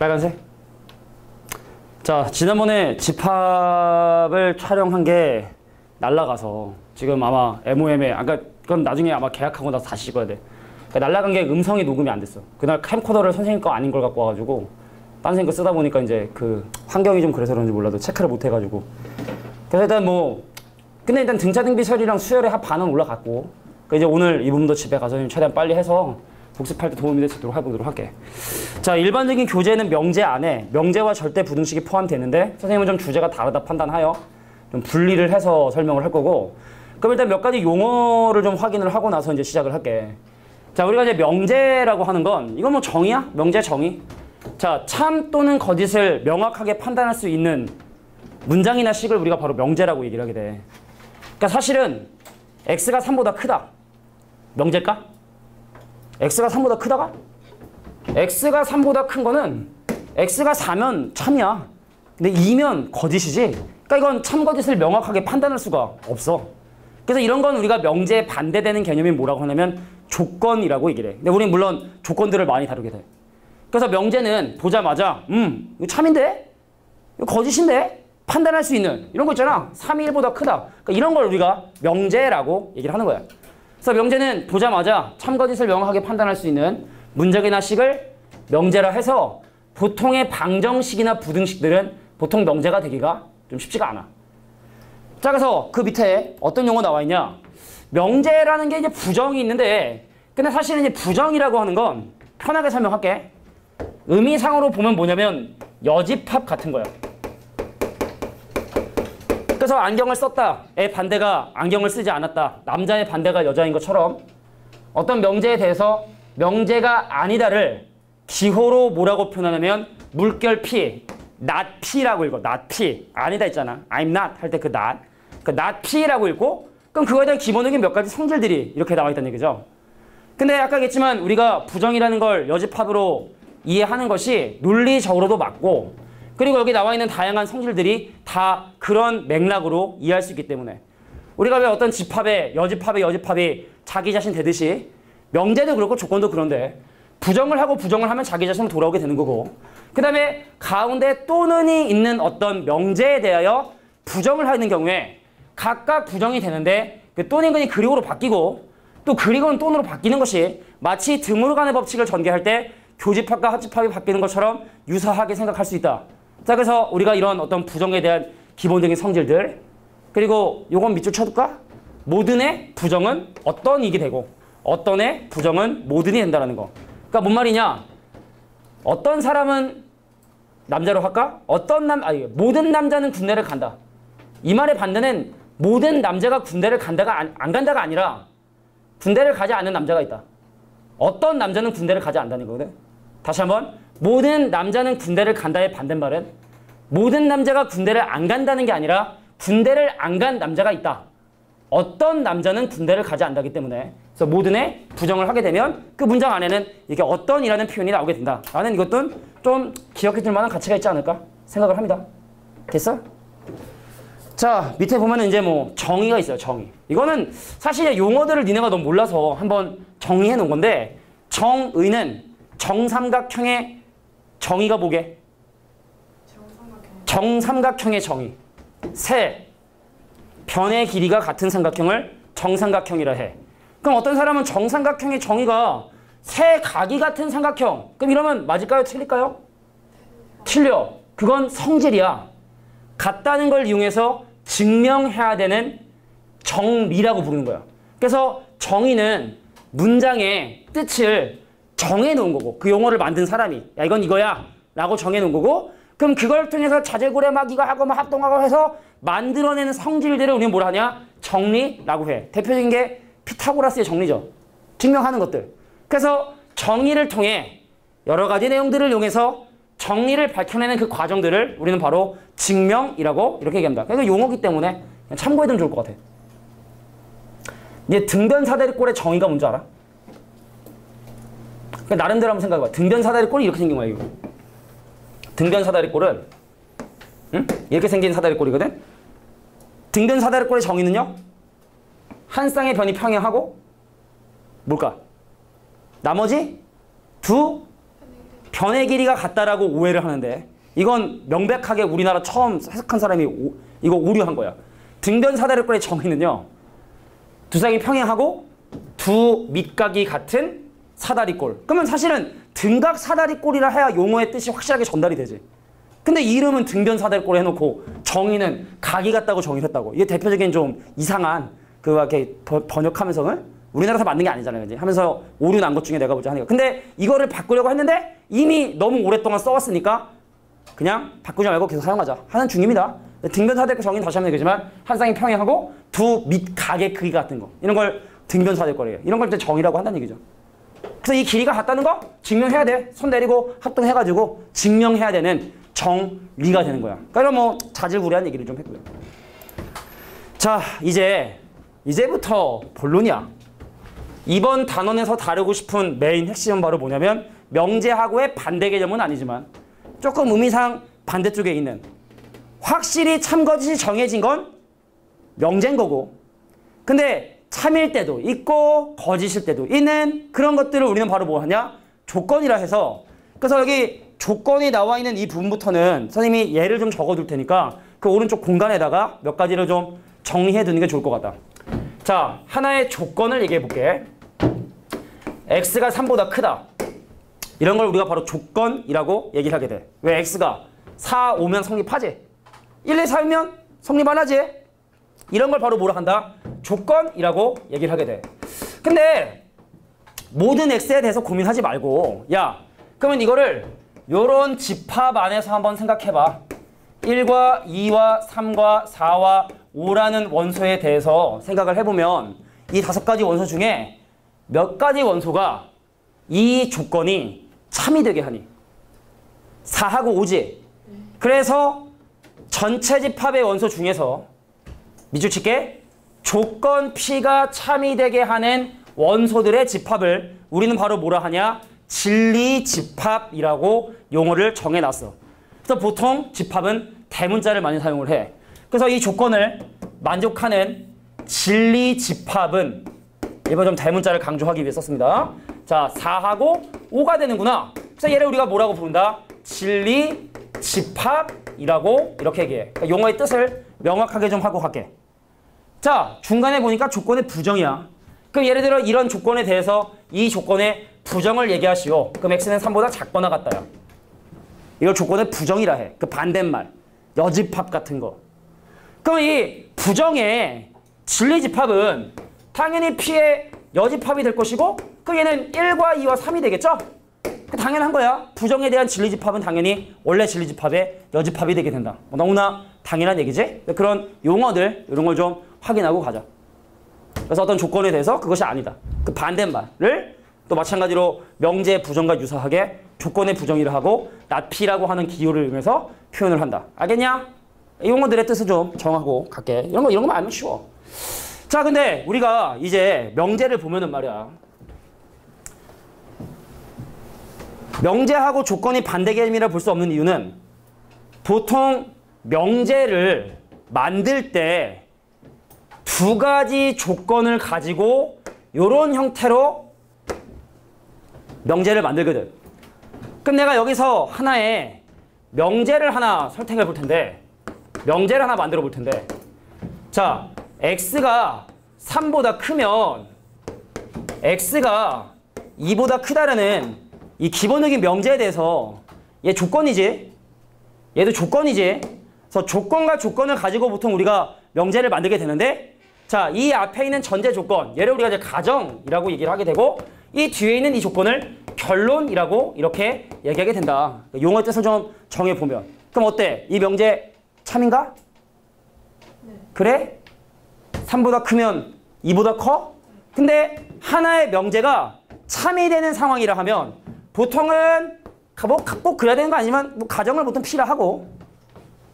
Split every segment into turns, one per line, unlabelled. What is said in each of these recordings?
빨간색? 자, 지난번에 집합을 촬영한 게 날라가서 지금 아마 MOM에, 아까 그건 나중에 아마 계약하고 나서 다시 찍어야 돼. 그러니까 날라간 게 음성이 녹음이 안 됐어. 그날 캠코더를 선생님 거 아닌 걸 갖고 와가지고 딴 선생님 거 쓰다 보니까 이제 그 환경이 좀 그래서 그런지 몰라도 체크를 못 해가지고. 그래서 일단 뭐, 근데 일단 등차등비 처리랑 수열의 합 반은 올라갔고, 그 이제 오늘 이 부분도 집에 가서 최대한 빨리 해서 복습할 때 도움이 되도록 해보도록 할게. 자, 일반적인 교재는 명제 안에 명제와 절대 부등식이 포함되는데 선생님은 좀 주제가 다르다 판단하여 좀 분리를 해서 설명을 할 거고, 그럼 일단 몇 가지 용어를 좀 확인을 하고 나서 이제 시작을 할게. 자, 우리가 이제 명제라고 하는 건 이건 뭐 정의야? 명제 정의. 자, 참 또는 거짓을 명확하게 판단할 수 있는 문장이나 식을 우리가 바로 명제라고 얘기를 하게 돼. 그러니까 사실은 x가 3보다 크다. 명제일까? x가 3보다 크다가? x가 3보다 큰 거는 x가 4면 참이야. 근데 2면 거짓이지. 그러니까 이건 참 거짓을 명확하게 판단할 수가 없어. 그래서 이런 건 우리가 명제에 반대되는 개념이 뭐라고 하냐면 조건이라고 얘기를 해. 근데 우리는 물론 조건들을 많이 다루게 돼. 그래서 명제는 보자마자 이거 참인데? 이거 거짓인데? 판단할 수 있는 이런 거 있잖아. 3이 1보다 크다. 그러니까 이런 걸 우리가 명제라고 얘기를 하는 거야. 그래서 명제는 보자마자 참 거짓을 명확하게 판단할 수 있는 문장이나 식을 명제라 해서 보통의 방정식이나 부등식들은 보통 명제가 되기가 좀 쉽지가 않아. 자, 그래서 그 밑에 어떤 용어 나와 있냐? 명제라는 게 이제 부정이 있는데, 근데 사실은 이제 부정이라고 하는 건 편하게 설명할게. 의미상으로 보면 뭐냐면 여집합 같은 거야. 그래서 안경을 썼다의 반대가 안경을 쓰지 않았다. 남자의 반대가 여자인 것처럼 어떤 명제에 대해서 명제가 아니다를 기호로 뭐라고 표현하냐면 물결 P, not P라고 읽어. not P. 아니다 있잖아. I'm not 할 때 그 not. 그 not P라고 읽고, 그럼 그거에 대한 기본적인 몇 가지 성질들이 이렇게 나와 있다는 얘기죠. 근데 아까 얘기했지만 우리가 부정이라는 걸 여집합으로 이해하는 것이 논리적으로도 맞고, 그리고 여기 나와 있는 다양한 성질들이 다 그런 맥락으로 이해할 수 있기 때문에 우리가 왜 어떤 집합에 여집합이 자기 자신 되듯이 명제도 그렇고 조건도 그런데 부정을 하고 부정을 하면 자기 자신으로 돌아오게 되는 거고, 그 다음에 가운데 또는이 있는 어떤 명제에 대하여 부정을 하는 경우에 각각 부정이 되는데 그 또는이 그리고로 바뀌고 또 그리고는 또는으로 바뀌는 것이 마치 드물어 간의 법칙을 전개할 때 교집합과 합집합이 바뀌는 것처럼 유사하게 생각할 수 있다. 자, 그래서 우리가 이런 어떤 부정에 대한 기본적인 성질들, 그리고 요건 밑줄 쳐둘까? 모든의 부정은 어떤이게 되고 어떤의 부정은 모든이 된다는 거. 그러니까 뭔 말이냐? 어떤 사람은 남자로 할까? 모든 남자는 군대를 간다. 이 말의 반대는 모든 남자가 군대를 간다가 안 간다가 아니라 군대를 가지 않는 남자가 있다. 어떤 남자는 군대를 가지 않는다는 거거든. 다시 한번, 모든 남자는 군대를 간다의 반대말은 모든 남자가 군대를 안 간다는 게 아니라 군대를 안 간 남자가 있다. 어떤 남자는 군대를 가지 않는다기 때문에, 그래서 모든의 부정을 하게 되면 그 문장 안에는 이게 어떤이라는 표현이 나오게 된다. 라는 이것도 좀 기억해둘 만한 가치가 있지 않을까 생각을 합니다. 됐어? 자, 밑에 보면은 이제 뭐 정의가 있어요. 정의. 이거는 사실 용어들을 니네가 너무 몰라서 한번 정의해 놓은 건데, 정의는 정삼각형의 정의가 뭐게? 정삼각형의 정의. 세 변의 길이가 같은 삼각형을 정삼각형이라 해. 그럼 어떤 사람은 정삼각형의 정의가 세 각이 같은 삼각형. 그럼 이러면 맞을까요? 틀릴까요? 틀려. 그건 성질이야. 같다는 걸 이용해서 증명해야 되는 정리라고 부르는 거야. 그래서 정의는 문장의 뜻을 정해놓은 거고, 그 용어를 만든 사람이 야 이건 이거야 라고 정해놓은 거고, 그럼 그걸 통해서 자재고래 막 이거 하고 막 합동하고 해서 만들어내는 성질들을 우리는 뭐라 하냐? 정리라고 해. 대표적인 게 피타고라스의 정리죠. 증명하는 것들. 그래서 정의를 통해 여러 가지 내용들을 이용해서 정리를 밝혀내는 그 과정들을 우리는 바로 증명이라고 이렇게 얘기합니다. 그러니까 용어기 때문에 그냥 참고해두면 좋을 것 같아. 이제 등변사다리꼴의 정의가 뭔지 알아? 그러니까 나름대로 한번 생각해봐. 등변사다리꼴이 이렇게 생긴 거야. 이거. 등변사다리꼴은 이렇게 생긴 사다리꼴이거든. 등변사다리꼴의 정의는요, 한 쌍의 변이 평행하고 뭘까? 나머지 두 변의 길이가 같다라고 오해를 하는데 이건 명백하게 우리나라 처음 해석한 사람이 이거 오류한 거야. 등변 사다리꼴의 정의는요. 두 쌍이 평행하고 두 밑각이 같은 사다리꼴. 그러면 사실은 등각 사다리꼴이라 해야 용어의 뜻이 확실하게 전달이 되지. 근데 이름은 등변 사다리꼴 해놓고 정의는 각이 같다고 정의를 했다고. 이게 대표적인 좀 이상한 이렇게 번역하면서 우리나라에서 만든 게 아니잖아요. 그지? 하면서 오류 난 것 중에 내가 보자 하니까. 근데 이거를 바꾸려고 했는데 이미 너무 오랫동안 써왔으니까 그냥 바꾸지 말고 계속 사용하자 하는 중입니다. 등변 사다리꼴 정의는 다시 한번 얘기하지만 한 쌍이 평행하고 두 밑각의 크기 같은 거. 이런 걸 등변 사다리꼴이에요. 이런 걸 이제 정의라고 한다는 얘기죠. 그래서 이 길이가 같다는 거 증명해야 돼. 손 내리고 합동해가지고 증명해야 되는 정리가 되는 거야. 그러니까 뭐 자질구레한 얘기를 좀 했고요. 자, 이제부터 본론이야. 이번 단원에서 다루고 싶은 메인 핵심은 바로 뭐냐면 명제하고의 반대 개념은 아니지만 조금 의미상 반대쪽에 있는 확실히 참거짓이 정해진 건 명제인 거고 근데 참일 때도 있고 거짓일 때도 있는 그런 것들을 우리는 바로 뭐 하냐? 조건이라 해서 그래서 여기 조건이 나와 있는 이 부분부터는 선생님이 예를 좀 적어둘 테니까 그 오른쪽 공간에다가 몇 가지를 좀 정리해 두는 게 좋을 것 같다. 자, 하나의 조건을 얘기해 볼게. x가 3보다 크다. 이런 걸 우리가 바로 조건이라고 얘기를 하게 돼. 왜 x가 4 오면 성립하지? 1, 2, 4이면 성립 안 하지? 이런 걸 바로 뭐라 한다? 조건이라고 얘기를 하게 돼. 근데 모든 x에 대해서 고민하지 말고 야, 그러면 이거를 요런 집합 안에서 한번 생각해봐. 1과 2와 3과 4와 5라는 원소에 대해서 생각을 해보면 이 5가지 원소 중에 몇 가지 원소가 이 조건이 참이 되게 하니? 4하고 5지. 그래서 전체 집합의 원소 중에서 밑줄 칠게. 조건 P가 참이 되게 하는 원소들의 집합을 우리는 바로 뭐라 하냐? 진리집합이라고 용어를 정해놨어. 그래서 보통 집합은 대문자를 많이 사용을 해. 그래서 이 조건을 만족하는 진리집합은 이번 좀 대문자를 강조하기 위해 썼습니다. 자, 4하고 5가 되는구나. 그래서 얘를 우리가 뭐라고 부른다? 진리집합이라고 이렇게 얘기해. 그러니까 용어의 뜻을 명확하게 좀 하고 갈게. 자, 중간에 보니까 조건의 부정이야. 그럼 예를 들어 이런 조건에 대해서 이 조건의 부정을 얘기하시오. 그럼 x는 3보다 작거나 같다야. 이걸 조건의 부정이라 해. 그 반대말. 여집합 같은 거. 그럼 이 부정의 진리집합은 당연히 P의 여집합이 될 것이고 그 얘는 1과 2와 3이 되겠죠? 당연한 거야. 부정에 대한 진리집합은 당연히 원래 진리집합의 여집합이 되게 된다. 너무나 당연한 얘기지? 그런 용어들 이런 걸 좀 확인하고 가자. 그래서 어떤 조건에 대해서 그것이 아니다. 그 반대말을 또 마찬가지로 명제 부정과 유사하게 조건의 부정이라 하고 낫피라고 하는 기호를 이용해서 표현을 한다. 알겠냐? 이 용어들의 뜻을 좀 정하고 갈게. 이런 거만 알면 쉬워. 자, 근데 우리가 이제 명제를 보면은 말이야. 명제하고 조건이 반대 개념이라 볼 수 없는 이유는 보통 명제를 만들 때 두 가지 조건을 가지고 이런 형태로 명제를 만들거든. 그럼 내가 여기서 하나의 명제를 하나 설정해 볼 텐데 명제를 하나 만들어 볼 텐데 자, x가 3보다 크면 x가 2보다 크다라는 이 기본적인 명제에 대해서 얘 조건이지. 얘도 조건이지. 그래서 조건과 조건을 가지고 보통 우리가 명제를 만들게 되는데 자, 이 앞에 있는 전제 조건, 얘를 우리가 이제 가정이라고 얘기를 하게 되고 이 뒤에 있는 이 조건을 결론이라고 이렇게 얘기하게 된다. 용어의 뜻을 좀 정해보면. 그럼 어때? 이 명제 참인가? 네. 그래? 3보다 크면 2보다 커? 근데 하나의 명제가 참이 되는 상황이라 하면 보통은 뭐 꼭 그래야 되는 거 아니지만 뭐 가정을 보통 P라 하고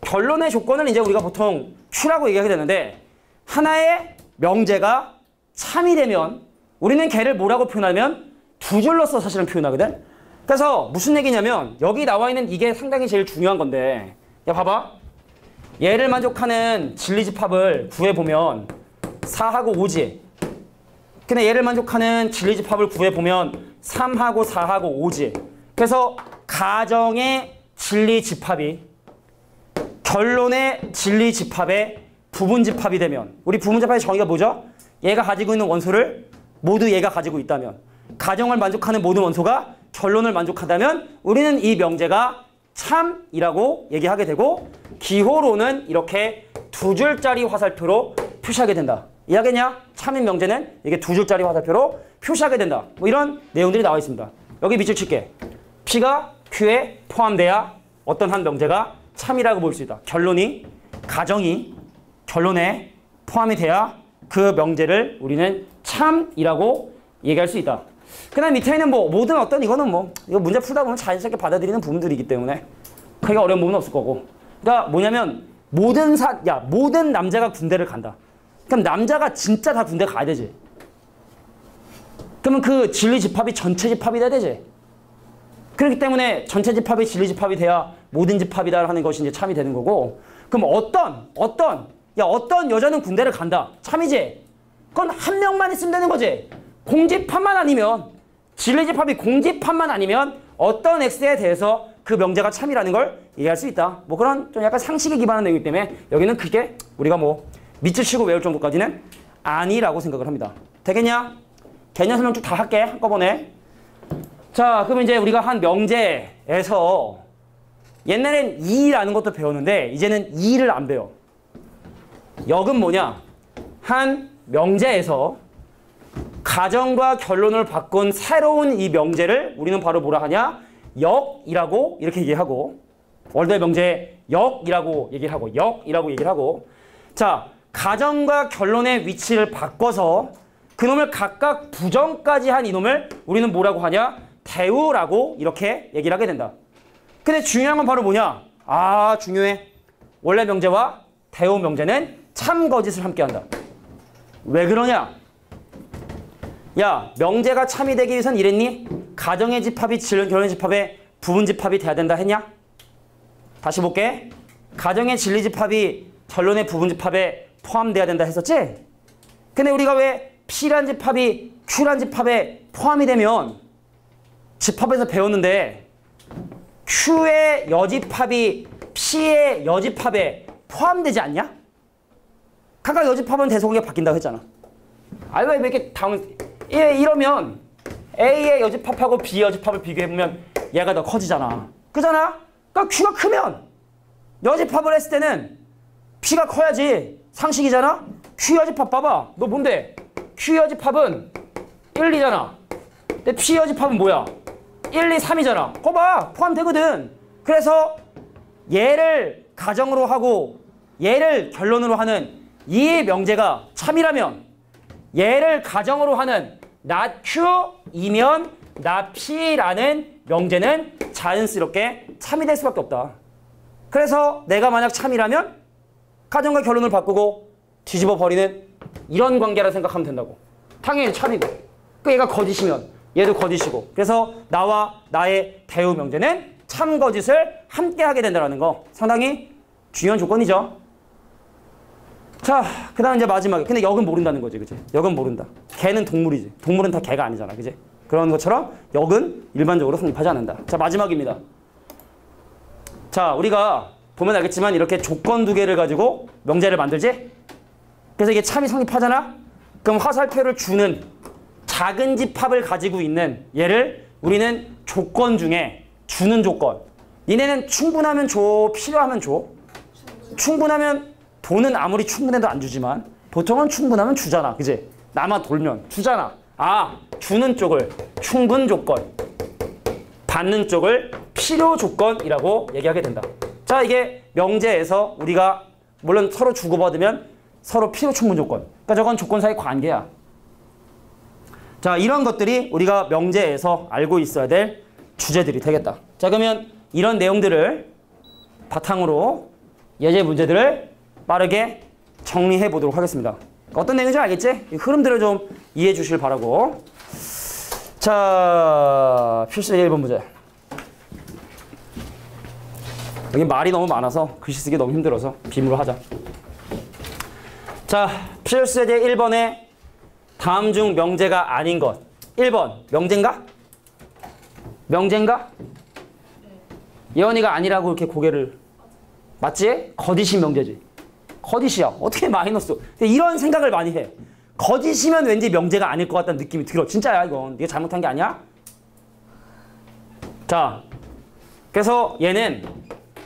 결론의 조건을 이제 우리가 보통 Q라고 얘기하게 되는데 하나의 명제가 참이 되면 우리는 걔를 뭐라고 표현하면 두 줄로서 사실은 표현하거든. 그래서 무슨 얘기냐면 여기 나와 있는 이게 상당히 제일 중요한 건데 야 봐봐. 얘를 만족하는 진리집합을 구해보면 4하고 5지. 근데 얘를 만족하는 진리집합을 구해보면 3하고 4하고 5지. 그래서 가정의 진리집합이 결론의 진리집합의 부분집합이 되면 우리 부분집합의 정의가 뭐죠? 얘가 가지고 있는 원소를 모두 얘가 가지고 있다면 가정을 만족하는 모든 원소가 결론을 만족한다면 우리는 이 명제가 참이라고 얘기하게 되고 기호로는 이렇게 두 줄짜리 화살표로 표시하게 된다. 이해하겠냐? 참인 명제는 이게 두 줄짜리 화살표로 표시하게 된다. 뭐 이런 내용들이 나와 있습니다. 여기 밑줄 칠게. P가 Q에 포함돼야 어떤 한 명제가 참이라고 볼 수 있다. 결론이, 가정이 결론에 포함이 돼야 그 명제를 우리는 참이라고 얘기할 수 있다. 그 다음 밑에 있는 뭐 모든 어떤 이거는 뭐 이거 문제 풀다 보면 자연스럽게 받아들이는 부분들이기 때문에 크게 어려운 부분은 없을 거고. 그러니까 뭐냐면 모든 남자가 군대를 간다. 그럼 남자가 진짜 다 군대 가야 되지. 그러면 그 진리집합이 전체 집합이 돼야 되지. 그렇기 때문에 전체 집합이 진리집합이 돼야 모든 집합이다 하는 것이 이제 참이 되는 거고. 그럼 어떤 여자는 군대를 간다. 참이지. 그건 한 명만 있으면 되는 거지. 공집합만 아니면 진리집합이 공집합만 아니면 어떤 X에 대해서 그 명제가 참이라는 걸 얘기할 수 있다. 뭐 그런 좀 약간 상식에 기반한 내용이기 때문에 여기는 크게 우리가 뭐 밑줄 치고 외울 정도까지는 아니라고 생각을 합니다. 되겠냐? 개념 설명 쭉 다 할게 한꺼번에. 자, 그럼 이제 우리가 한 명제에서 옛날엔 이라는 것도 배웠는데 이제는 이를 안 배워. 역은 뭐냐? 한 명제에서 가정과 결론을 바꾼 새로운 이 명제를 우리는 바로 뭐라 하냐? 역이라고 이렇게 얘기하고 월드의 명제 역이라고 얘기를 하고 자, 가정과 결론의 위치를 바꿔서 그놈을 각각 부정까지 한 이놈을 우리는 뭐라고 하냐? 대우라고 이렇게 얘기를 하게 된다. 근데 중요한 건 바로 뭐냐? 아, 중요해. 원래 명제와 대우 명제는 참 거짓을 함께 한다. 왜 그러냐? 야, 명제가 참이 되기 위해선 이랬니? 가정의 집합이 결론의 집합의 부분 집합이 돼야 된다 했냐? 다시 볼게. 가정의 진리 집합이 결론의 부분 집합에 포함돼야 된다 했었지? 근데 우리가 왜 P란 집합이 Q란 집합에 포함이 되면 집합에서 배웠는데 Q의 여집합이 P의 여집합에 포함되지 않냐? 각각 여집합은 대소관계가 바뀐다고 했잖아. 아, 왜 이렇게 이러면 A의 여집합하고 B의 여집합을 비교해보면 얘가 더 커지잖아. 그잖아? 그러니까 Q가 크면 여집합을 했을 때는 P가 커야지. 상식이잖아? Q 여집합 봐봐. 너 뭔데? Q 여집합은 1, 2잖아. 근데 P 여집합은 뭐야? 1, 2, 3이잖아. 거봐. 포함되거든. 그래서 얘를 가정으로 하고 얘를 결론으로 하는 이 명제가 참이라면 얘를 가정으로 하는 not Q이면 not P라는 명제는 자연스럽게 참이 될 수밖에 없다. 그래서 내가 만약 참이라면 가정과 결론을 바꾸고 뒤집어 버리는 이런 관계라 생각하면 된다고. 당연히 참이고. 그 얘가 거짓이면 얘도 거짓이고. 그래서 나와 나의 대우 명제는 참 거짓을 함께 하게 된다는 거. 상당히 중요한 조건이죠. 자, 그 다음 이제 마지막에. 근데 역은 모른다는 거지, 그치? 역은 모른다. 개는 동물이지. 동물은 다 개가 아니잖아, 그치? 그런 것처럼 역은 일반적으로 성립하지 않는다. 자, 마지막입니다. 자, 우리가 보면 알겠지만 이렇게 조건 두 개를 가지고 명제를 만들지? 그래서 이게 참이 성립하잖아? 그럼 화살표를 주는 작은 집합을 가지고 있는 얘를 우리는 조건 중에 주는 조건. 니네는 충분하면 줘, 필요하면 줘. 충분하면 돈은 아무리 충분해도 안 주지만 보통은 충분하면 주잖아. 그지? 나만 돌면 주잖아. 아, 주는 쪽을 충분 조건, 받는 쪽을 필요 조건이라고 얘기하게 된다. 자, 이게 명제에서 우리가 물론 서로 주고받으면 서로 필요 충분 조건. 그러니까 저건 조건 사이 관계야. 자, 이런 것들이 우리가 명제에서 알고 있어야 될 주제들이 되겠다. 자, 그러면 이런 내용들을 바탕으로 예제 문제들을 빠르게 정리해 보도록 하겠습니다. 어떤 내용인지 알겠지? 이 흐름들을 좀 이해해 주시길 바라고. 자, 필수 1번 문제. 여기 말이 너무 많아서 글씨 쓰기 너무 힘들어서 빔으로 하자. 자, 필수 예제 1번에 다음 중 명제가 아닌 것. 1번 명제인가? 명제인가? 예원이가 아니라고 이렇게 고개를 맞지? 거짓인 명제지. 거짓이야. 어떻게 마이너스? 이런 생각을 많이 해. 거짓이면 왠지 명제가 아닐 것 같다는 느낌이 들어. 진짜야 이건. 네가 잘못한 게 아니야? 자, 그래서 얘는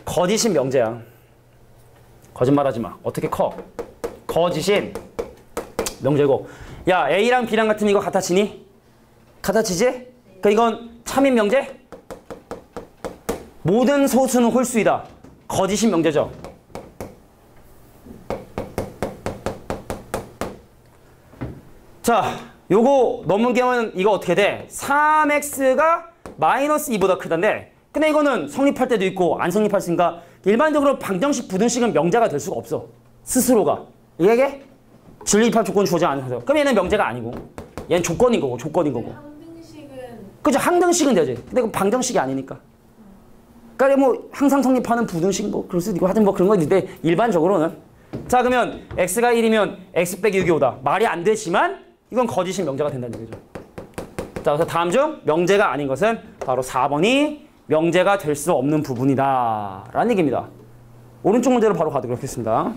거짓인 명제야. 거짓말하지 마. 어떻게 커? 거짓인 명제고. 야, A랑 B랑 같으면 이거 같아지니? 같아지지? 그러니까 이건 참인 명제? 모든 소수는 홀수이다. 거짓인 명제죠. 자, 요거 넘으면 이거 어떻게 돼? 3x가 마이너스 2보다 크다인데, 근데 이거는 성립할 때도 있고 안 성립할 수 있으니까 일반적으로 방정식, 부등식은 명제가 될 수가 없어. 스스로가. 이게 진리입합 조건 주어지지 않아서. 그럼 얘는 명제가 아니고, 얘는 조건인 거고, 조건인 거고.
항등식은
그죠? 항등식은 되지. 근데 그건 방정식이 아니니까. 그러니까 뭐 항상 성립하는 부등식 뭐 그럴 수도 있고 하여튼 뭐 그런 거 있는데 일반적으로는. 자, 그러면 x가 1이면 x 빼기 6이 5다. 말이 안 되지만 이건 거짓인 명제가 된다는 얘기죠. 자, 그래서 다음 중 명제가 아닌 것은 바로 4번이 명제가 될 수 없는 부분이다 라는 얘기입니다. 오른쪽 문제로 바로 가도록 하겠습니다.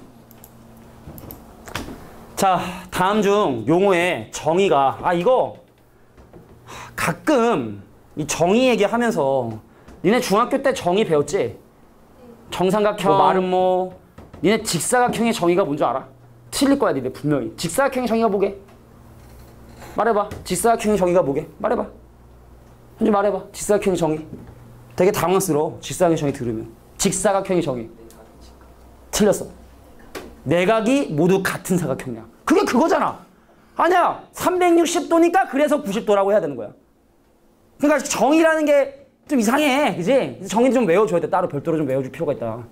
자, 다음 중 용어의 정의가, 이거 가끔 이 정의 얘기하면서 니네 중학교 때 정의 배웠지? 정삼각형, 마름모. 니네 직사각형의 정의가 뭔 줄 알아? 틀릴 거야 니네 분명히. 직사각형의 정의가 뭐게? 말해봐. 직사각형의 정의가 뭐게? 말해봐. 현주 말해봐. 직사각형의 정의. 되게 당황스러워. 직사각형의 정의 들으면. 직사각형의 정의. 틀렸어. 내각이 모두 같은 사각형이야. 그게 그거잖아. 아니야. 360도니까 그래서 90도라고 해야 되는 거야. 그러니까 정의라는 게 좀 이상해. 그지? 정의는 좀 외워줘야 돼. 따로 별도로 좀 외워줄 필요가 있다.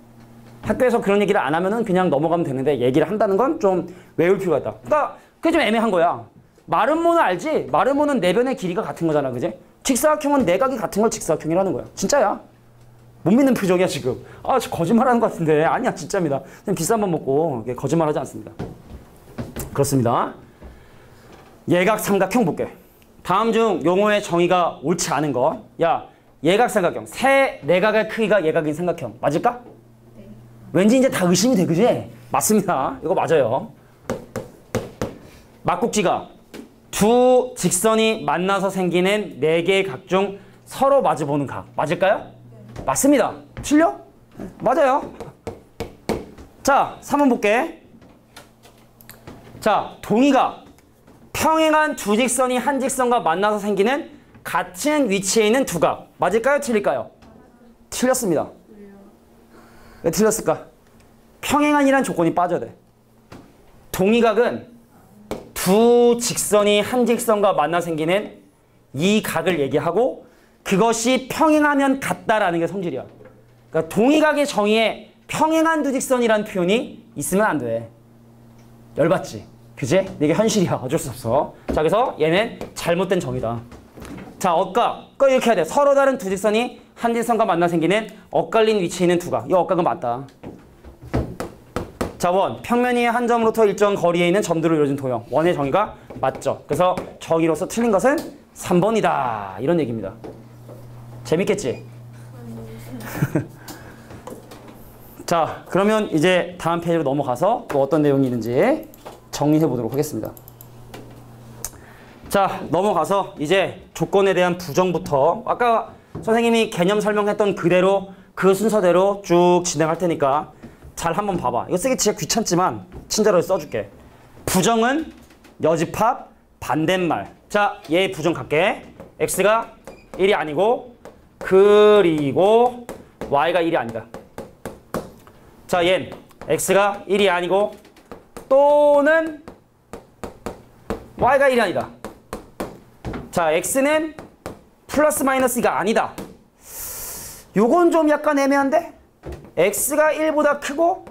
학교에서 그런 얘기를 안 하면은 그냥 넘어가면 되는데 얘기를 한다는 건 좀 외울 필요가 있다. 그러니까 그게 좀 애매한 거야. 마름모는 알지? 마름모는 내변의 길이가 같은 거잖아. 그지? 직사각형은 내각이 같은 걸 직사각형이라는 거야. 진짜야. 못 믿는 표정이야 지금. 저 거짓말하는 것 같은데. 아니야 진짜입니다. 그냥 비싼 밥 먹고 거짓말하지 않습니다. 그렇습니다. 예각 삼각형 볼게. 다음 중 용어의 정의가 옳지 않은 것. 야, 예각 삼각형. 세 내각의 크기가 예각인 삼각형. 맞을까?
네.
왠지 이제 다 의심이 돼. 그지? 맞습니다. 이거 맞아요. 막국지가 두 직선이 만나서 생기는 네 개의 각 중 서로 마주보는 각. 맞을까요?
네.
맞습니다. 틀려? 맞아요. 자, 3번 볼게. 자, 동의가 평행한 두 직선이 한 직선과 만나서 생기는 같은 위치에 있는 두 각. 맞을까요? 틀릴까요? 틀렸습니다. 왜 틀렸을까? 평행한이란 조건이 빠져야 돼. 동의각은 두 직선이 한 직선과 만나 생기는 이 각을 얘기하고 그것이 평행하면 같다라는 게 성질이야. 그러니까 동의각의 정의에 평행한 두 직선이라는 표현이 있으면 안 돼. 열받지? 그지? 이게 현실이야. 어쩔 수 없어. 자, 그래서 얘는 잘못된 정의다. 자, 억각. 그 이렇게 해야 돼. 서로 다른 두 직선이 한 직선과 만나 생기는 엇갈린 위치에 있는 두 각. 이 억각은 맞다. 자, 원. 평면 위의 한 점으로부터 일정 거리에 있는 점들로 이루어진 도형. 원의 정의가 맞죠. 그래서 정의로서 틀린 것은 3번이다. 이런 얘기입니다. 재밌겠지? 자, 그러면 이제 다음 페이지로 넘어가서 또 어떤 내용이 있는지 정리해 보도록 하겠습니다. 자, 넘어가서 이제 조건에 대한 부정부터 아까 선생님이 개념 설명했던 그대로 그 순서대로 쭉 진행할 테니까 잘 한번 봐봐. 이거 쓰기 진짜 귀찮지만 친절하게 써줄게. 부정은 여집합 반대말. 자, 얘 부정 갈게. x가 1이 아니고 그리고 y가 1이 아니다. 자, 얜 x가 1이 아니고 또는 y가 1이 아니다. 자, x는 플러스 마이너스 2가 아니다. 요건 좀 약간 애매한데? x가 1보다 크고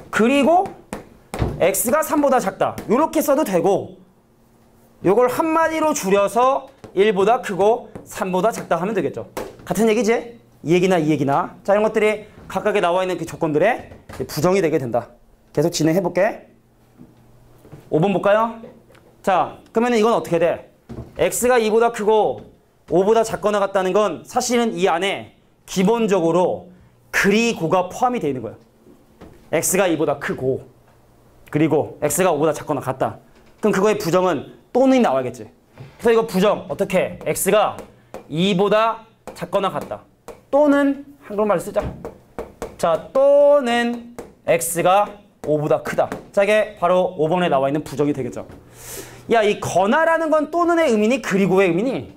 그리고 x가 3보다 작다. 요렇게 써도 되고 요걸 한마디로 줄여서 1보다 크고 3보다 작다 하면 되겠죠. 같은 얘기지? 이 얘기나 이 얘기나. 자, 이런 것들이 각각에 나와 있는 그 조건들의 부정이 되게 된다. 계속 진행해 볼게. 5번 볼까요? 자, 그러면 이건 어떻게 돼? x가 2보다 크고 5보다 작거나 같다는 건 사실은 이 안에 기본적으로 그리고가 포함이 되어 있는 거예요. x가 2보다 크고 그리고 x가 5보다 작거나 같다. 그럼 그거의 부정은 또는 나와야겠지. 그래서 이거 부정 어떻게? x가 2보다 작거나 같다. 또는 한글말을 쓰자. 자, 또는 x가 5보다 크다. 자, 이게 바로 5번에 나와 있는 부정이 되겠죠. 야, 이 거나라는 건 또는의 의미니 그리고의 의미니?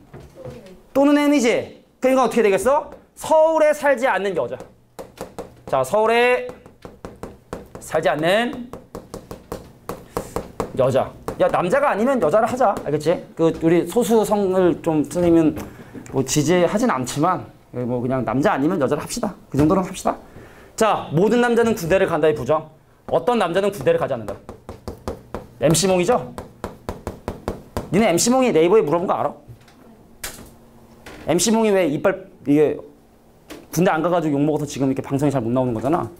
또는의 의미지. 그러니까 어떻게 되겠어? 서울에 살지 않는 여자. 자, 서울에 살지 않는 여자. 야, 남자가 아니면 여자를 하자. 알겠지? 그 우리 소수성을 좀 쓰면 뭐 지지하진 않지만 뭐 그냥 남자 아니면 여자를 합시다. 그 정도는 합시다. 자, 모든 남자는 군대를 간다의 부정. 어떤 남자는 군대를 가지 않는다. MC몽이죠? 니네 MC몽이 네이버에 물어본 거 알아? MC몽이 왜 이빨 이게 군대 안 가가지고 욕먹어서 지금 이렇게 방송에 잘 못 나오는 거잖아.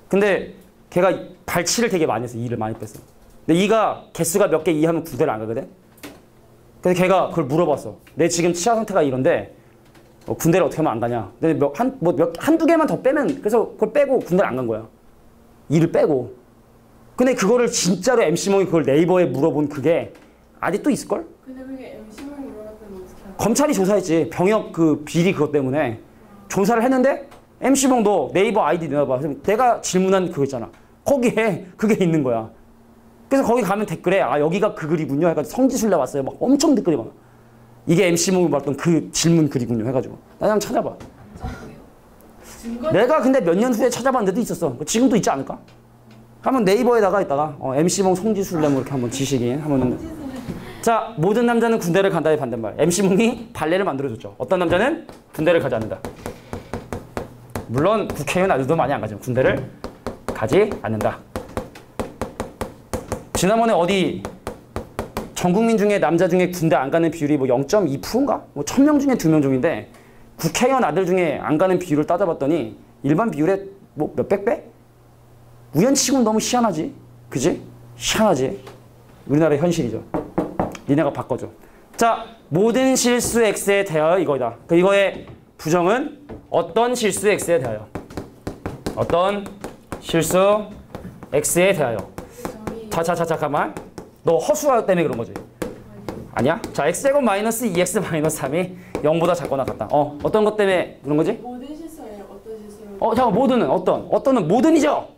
근데 걔가 발치를 되게 많이 했어. 이를 많이 뺐어. 근데 이가 개수가 몇 개 이하면 군대를 안 가거든. 그래서 걔가 그걸 물어봤어. 내 지금 치아 상태가 이런데 군대를 어떻게 하면 안 가냐. 근데 한두 개만 더 빼면 그래서 그걸 빼고 군대를 안 간 거야. 이를 빼고. 근데 그거를 진짜로 MC몽이 그걸 네이버에 물어본 그게 아직도 있을걸?
근데 그게 MC몽이 물어봤다면 어떻게 하나?
검찰이 조사했지. 병역 그 비리 그것 때문에. 조사를 했는데 MC몽도 네이버 아이디 내놔봐. 내가 질문한 그거 있잖아. 거기에 그게 있는 거야. 그래서 거기 가면 댓글에 아 여기가 그 글이군요 해가지고 성지순례 왔어요. 막 엄청 댓글이 많아. 이게 MC몽이 말했던 그 질문 글이군요 해가지고. 나 한번 찾아봐. 내가 근데 몇 년 후에 찾아봤는데도 있었어. 지금도 있지 않을까? 한번 네이버에다가 있다가 MC몽 성지순례 뭐 이렇게 한번 지식인 한번. 자, 모든 남자는 군대를 간다의 반대말. MC몽이 발레를 만들어줬죠. 어떤 남자는 군대를 가지 않는다. 물론 국회의원 아들도 많이 안 가지만 군대를 가지 않는다. 지난번에 어디 전 국민 중에 남자 중에 군대 안 가는 비율이 뭐 0.2%인가? 뭐 1000명 중에 2명 중인데 국회의원 아들 중에 안 가는 비율을 따져봤더니 일반 비율의 뭐 몇백 배? 우연치고는 너무 희한하지. 그지? 희한하지. 우리나라의 현실이죠. 니네가 바꿔줘. 자, 모든 실수 x에 대하여 이거다. 이거의 부정은 어떤 실수 x에 대하여. 어떤 실수 x에 대하여. 잠깐만. 너 허수아 때문에 그런 거지? 아니야? 자, x제곱 마이너스 2x 마이너스 3이 0보다 작거나 같다. 어떤 것 때문에 그런 거지?
모든 실수예요. 어떤 실수로?
잠깐 모든은 어떤? 어떤은 모든이죠?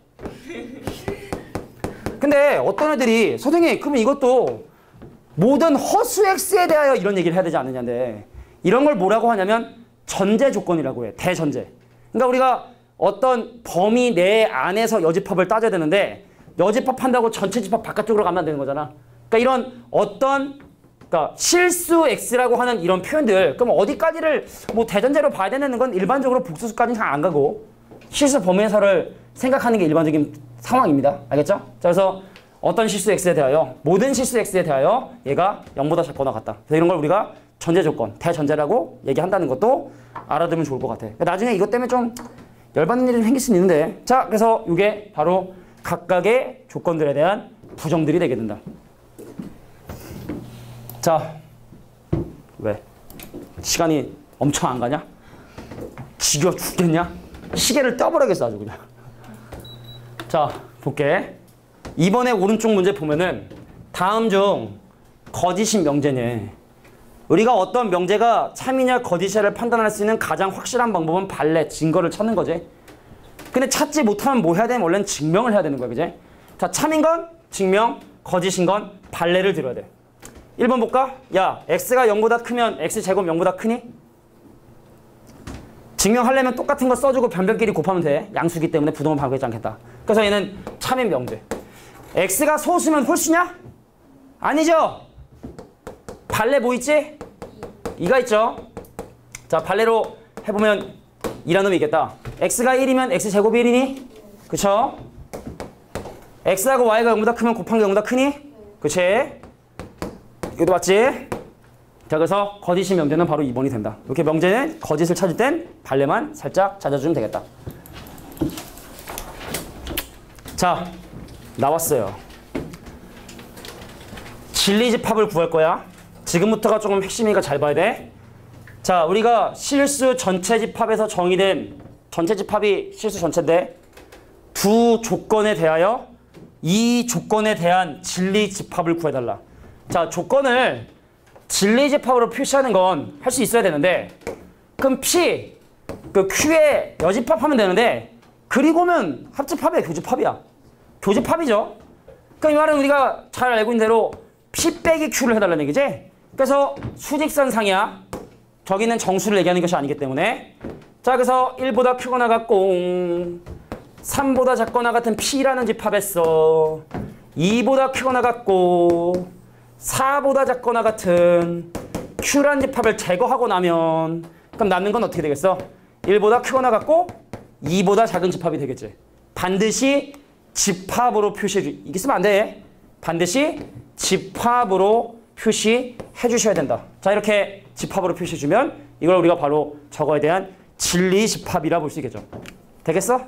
근데 어떤 애들이 선생님 그러면 이것도 모든 허수 x에 대하여 이런 얘기를 해야 되지 않느냐인데 이런 걸 뭐라고 하냐면 전제 조건이라고 해. 대전제. 그러니까 우리가 어떤 범위 내 안에서 여집합을 따져야 되는데 여집합한다고 전체 집합 바깥쪽으로 가면 안 되는 거잖아. 그러니까 이런 어떤 그러니까 실수 x라고 하는 이런 표현들 그럼 어디까지를 뭐 대전제로 봐야 되는 건 일반적으로 복수수까지는 잘 안 가고 실수 범위 해설을 생각하는 게 일반적인 상황입니다. 알겠죠? 자, 그래서 어떤 실수 x에 대하여 모든 실수 x에 대하여 얘가 0보다 작거나 같다. 그래서 이런 걸 우리가 전제 조건, 대전제라고 얘기한다는 것도 알아두면 좋을 것 같아. 나중에 이것 때문에 좀 열받는 일이 생길 수 있는데 자, 그래서 이게 바로 각각의 조건들에 대한 부정들이 되게 된다. 자, 왜? 시간이 엄청 안 가냐? 지겨워 죽겠냐? 시계를 떠버려야겠어 아주 그냥. 자, 볼게. 이번에 오른쪽 문제 보면은 다음 중 거짓인 명제네. 우리가 어떤 명제가 참이냐 거짓이냐를 판단할 수 있는 가장 확실한 방법은 발레, 증거를 찾는 거지. 근데 찾지 못하면 뭐 해야 되면 원래는 증명을 해야 되는 거야. 그지? 자, 참인 건 증명, 거짓인 건 발레를 들어야 돼. 1번 볼까? 야, x가 0보다 크면 x제곱 0보다 크니? 증명하려면 똑같은 거 써주고 변변끼리 곱하면 돼. 양수기 때문에 부동은 바꾸지 않겠다. 그래서 얘는 참인 명제. x가 소수면 홀수냐? 아니죠? 발레 뭐 있지? 2가 있죠? 자, 발레로 해보면 2라는 놈이 있겠다. x가 1이면 x제곱이 1이니? 그쵸? x하고 y가 0보다 크면 곱한 게 0보다 크니? 그치? 이것도 맞지? 자, 그래서 거짓인 명제는 바로 2번이 된다. 이렇게 명제는 거짓을 찾을 땐 발레만 살짝 찾아주면 되겠다. 자, 나왔어요. 진리집합을 구할 거야. 지금부터가 조금 핵심이니까 잘 봐야 돼. 자, 우리가 실수 전체 집합에서 정의된 전체 집합이 실수 전체인데 두 조건에 대하여 이 조건에 대한 진리 집합을 구해달라. 자, 조건을 진리 집합으로 표시하는 건 할 수 있어야 되는데 그럼 P, 그 Q에 여집합하면 되는데 그리고는 합집합이야, 교집합이야. 교집합이죠. 그러니까 이 말은 우리가 잘 알고 있는 대로 P 빼기 Q를 해달라는 얘기지. 그래서 수직선상이야. 저기는 정수를 얘기하는 것이 아니기 때문에. 자, 그래서 1보다 크거나 같고 3보다 작거나 같은 P라는 집합에서 2보다 크거나 같고 4보다 작거나 같은 Q라는 집합을 제거하고 나면 그럼 남는 건 어떻게 되겠어? 1보다 크거나 같고 2보다 작은 집합이 되겠지. 반드시 집합으로 표시해 주. 이게 쓰면 안 돼. 반드시 집합으로 표시해 주셔야 된다. 자, 이렇게 집합으로 표시해 주면 이걸 우리가 바로 저거에 대한 진리 집합이라 볼 수 있겠죠. 되겠어?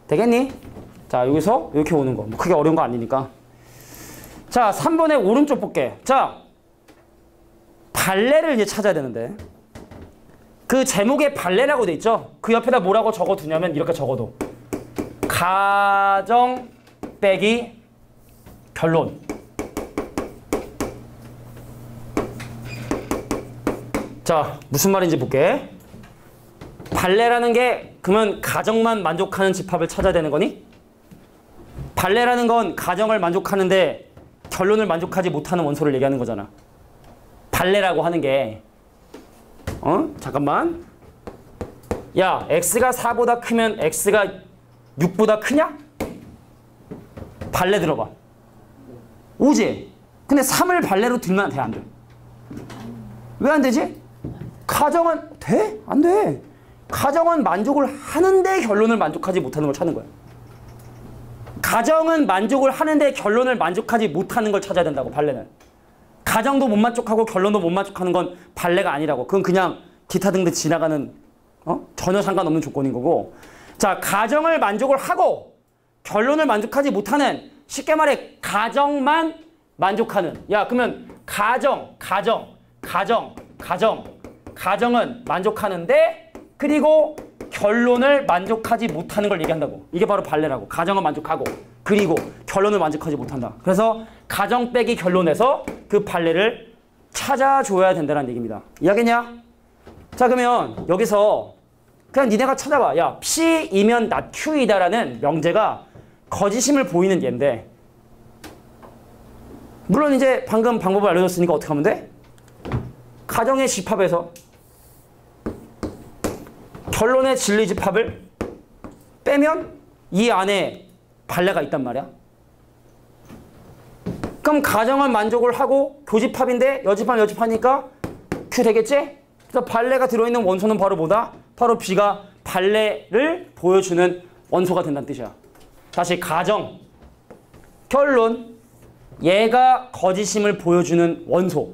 되겠니? 자, 여기서 이렇게 오는 거. 뭐 크게 어려운 거 아니니까. 자, 3번의 오른쪽 볼게. 자, 발레를 이제 찾아야 되는데 그 제목에 발레라고 돼 있죠? 그 옆에다 뭐라고 적어두냐면 이렇게 적어도 가정 빼기 결론. 자, 무슨 말인지 볼게. 발레라는 게 그러면 가정만 만족하는 집합을 찾아야 되는 거니? 발레라는 건 가정을 만족하는데 결론을 만족하지 못하는 원소를 얘기하는 거잖아. 발레라고 하는 게 잠깐만. 야, x가 4보다 크면 x가 6보다 크냐? 발레 들어봐. 오지? 근데 3을 발레로 들면 돼, 안 돼? 왜 안 되지? 가정은 돼? 안 돼. 가정은 만족을 하는데 결론을 만족하지 못하는 걸 찾는 거야. 가정은 만족을 하는데 결론을 만족하지 못하는 걸 찾아야 된다고, 발레는. 가정도 못 만족하고 결론도 못 만족하는 건 발레가 아니라고. 그건 그냥 기타 등등 지나가는 전혀 상관없는 조건인 거고. 자, 가정을 만족을 하고 결론을 만족하지 못하는, 쉽게 말해 가정만 만족하는. 야, 그러면 가정은 만족하는데 그리고 결론을 만족하지 못하는 걸 얘기한다고. 이게 바로 발레라고. 가정은 만족하고 그리고 결론을 만족하지 못한다. 그래서 가정 빼기 결론에서 그 발레를 찾아줘야 된다는 얘기입니다. 이해하겠냐? 자, 그러면 여기서 그냥 니네가 찾아봐. 야, P이면 not Q이다라는 명제가 거짓임을 보이는 예인데, 물론 이제 방금 방법을 알려줬으니까 어떻게 하면 돼? 가정의 집합에서 결론의 진리 집합을 빼면 이 안에 발레가 있단 말이야. 그럼 가정은 만족을 하고 교집합인데 여집하니까 Q 되겠지? 그래서 발레가 들어있는 원소는 바로 뭐다? 바로 B가 발레를 보여주는 원소가 된다는 뜻이야. 다시 가정, 결론, 얘가 거짓임을 보여주는 원소.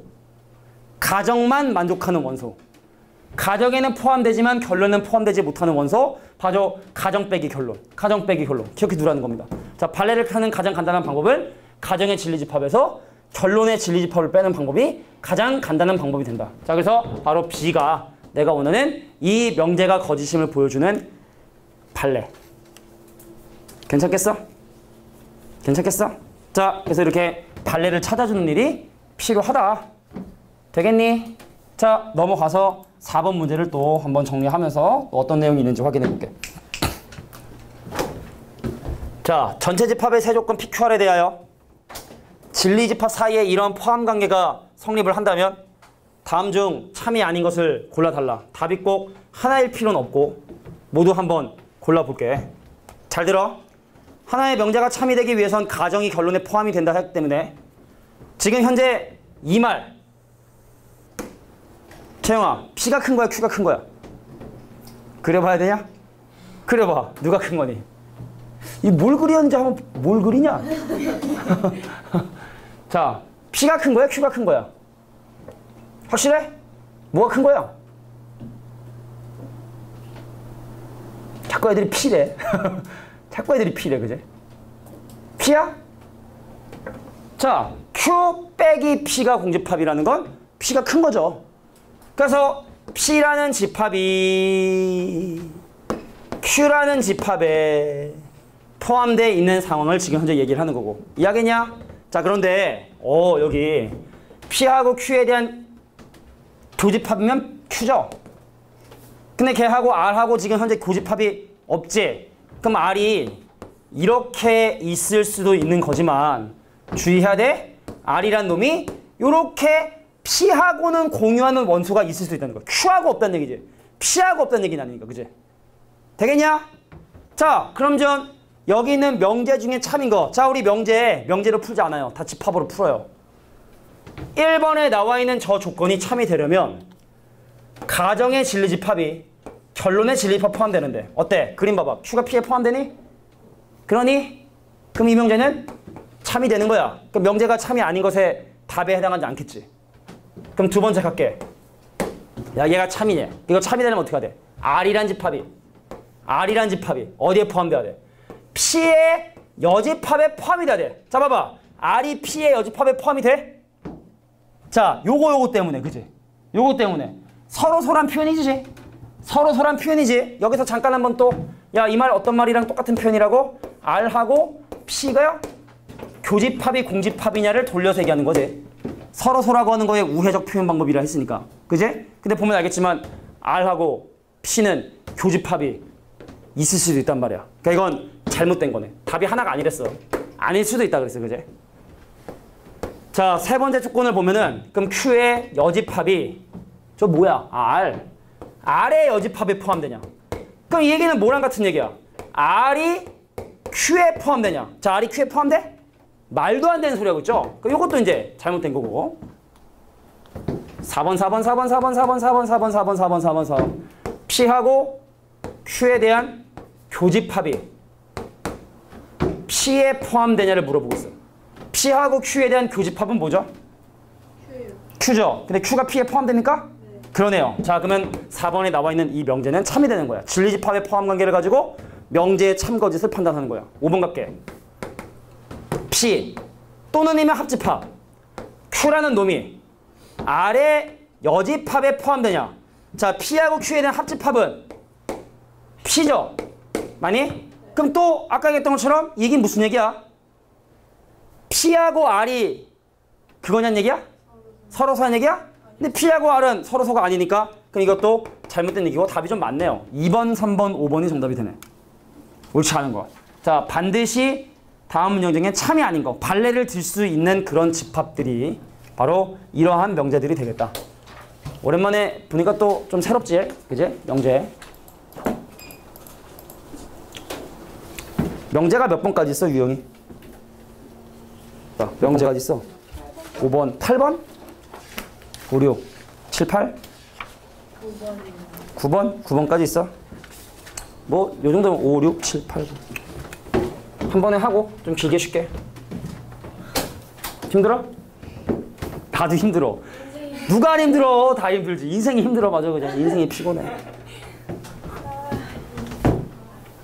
가정만 만족하는 원소. 가정에는 포함되지만 결론은 포함되지 못하는 원소. 바로 가정 빼기 결론. 가정 빼기 결론. 기억해 두라는 겁니다. 자, 발레를 펴는 가장 간단한 방법은 가정의 진리집합에서 결론의 진리집합을 빼는 방법이 가장 간단한 방법이 된다. 자, 그래서 바로 B가 내가 원하는 이 명제가 거짓임을 보여주는 발레. 괜찮겠어? 괜찮겠어? 자, 그래서 이렇게 발레를 찾아주는 일이 필요하다. 되겠니? 자, 넘어가서 4번 문제를 또 한번 정리하면서 어떤 내용이 있는지 확인해 볼게. 자, 전체 집합의 세 조건 PQR에 대하여 진리 집합 사이에 이런 포함 관계가 성립을 한다면 다음 중 참이 아닌 것을 골라달라. 답이 꼭 하나일 필요는 없고 모두 한번 골라볼게. 잘 들어. 하나의 명제가 참이 되기 위해선 가정이 결론에 포함이 된다 했기 때문에 지금 현재 이 말 채영아, P가 큰 거야, Q가 큰 거야? 그려봐야 되냐? 그려봐. 누가 큰 거니? 이 뭘 그리는지 한번 뭘 그리냐? 자, P가 큰 거야, Q가 큰 거야? 확실해? 뭐가 큰 거야? 자꾸 애들이 P래. 자꾸 애들이 P래, 그제? P야? 자, Q 빼기 P가 공집합이라는 건 P가 큰 거죠. 그래서 P라는 집합이 Q라는 집합에 포함되어 있는 상황을 지금 현재 얘기를 하는 거고. 이해하겠냐? 자, 그런데 여기 P하고 Q에 대한 교집합이면 Q죠. 근데 걔하고 R하고 지금 현재 교집합이 없지. 그럼 R이 이렇게 있을 수도 있는 거지만 주의해야 돼. R이란 놈이 이렇게 P하고는 공유하는 원소가 있을 수도 있다는 거야. Q하고 없다는 얘기지. P하고 없다는 얘기는 아니니까. 그지? 되겠냐? 자, 그럼 전 여기 있는 명제 중에 참인 거. 자, 우리 명제로 풀지 않아요. 다 집합으로 풀어요. 1번에 나와 있는 저 조건이 참이 되려면 가정의 진리집합이 결론의 진리집합 포함되는데 어때? 그림 봐봐. Q가 P에 포함되니? 그러니? 그럼 이 명제는 참이 되는 거야. 그럼 명제가 참이 아닌 것에 답에 해당하지 않겠지. 그럼 두 번째 갈게. 야, 얘가 참이네. 이거 참이 되려면 어떻게 해야 돼? R이란 집합이 어디에 포함돼야 돼? P의 여집합에 포함이 돼야 돼. 자, 봐봐. R이 P의 여집합에 포함이 돼? 자, 요거 때문에, 그지? 요거 때문에. 서로소란 표현이지. 서로소란 표현이지. 여기서 잠깐 한번 또, 야, 이 말 어떤 말이랑 똑같은 표현이라고? R하고 P가요? 교집합이 공집합이냐를 돌려서 얘기하는 거지. 서로소라고 하는 거에 우회적 표현 방법이라 했으니까. 그지? 근데 보면 알겠지만 R하고 P는 교집합이 있을 수도 있단 말이야. 그러니까 이건 잘못된 거네. 답이 하나가 아니랬어. 아닐 수도 있다 그랬어. 그지? 자, 세 번째 조건을 보면은 그럼 Q의 여집합이 저 뭐야? R의 여집합에 포함되냐? 그럼 이 얘기는 뭐랑 같은 얘기야? R이 Q에 포함되냐? 자, R이 Q에 포함돼? 말도 안 되는 소리 하고 있죠? 그럼 이것도 이제 잘못된 거고. 4번. P하고 Q에 대한 교집합이 P에 포함되냐를 물어보고 있어요. P하고 Q에 대한 교집합은 뭐죠?
Q예요.
Q죠. 근데 Q가 P에 포함됩니까?
네.
그러네요. 자, 그러면 4번에 나와 있는 이 명제는 참이 되는 거야. 진리집합의 포함 관계를 가지고 명제의 참 거짓을 판단하는 거야. 5번 갈게. P 또는이면 합집합. Q라는 놈이 R의 여집합에 포함되냐? 자, P하고 Q에 대한 합집합은 P죠. 맞니? 그럼 또 아까 얘기했던 것처럼 이게 무슨 얘기야? P하고 R이 그거냐는 얘기야? 서로소란 얘기야? 근데 P하고 R은 서로소가 아니니까 그럼 이것도 잘못된 얘기고 답이 좀 많네요. 2번, 3번, 5번이 정답이 되네. 옳지 않은 거. 자, 반드시 다음 문장 중에 참이 아닌 거, 발레를 들 수 있는 그런 집합들이 바로 이러한 명제들이 되겠다. 오랜만에 보니까 또 좀 새롭지? 그지? 명제. 명제가 몇 번까지 있어, 유형이? 자, 명제가 있어. 5번, 8번? 5, 6, 7, 8? 9번? 9번까지 있어. 뭐, 요 정도면 5, 6, 7, 8. 한 번에 하고 좀 길게 쉽게. 힘들어? 다들 힘들어. 누가 안 힘들어? 다 힘들지. 인생이 힘들어. 맞아, 그냥. 인생이 피곤해.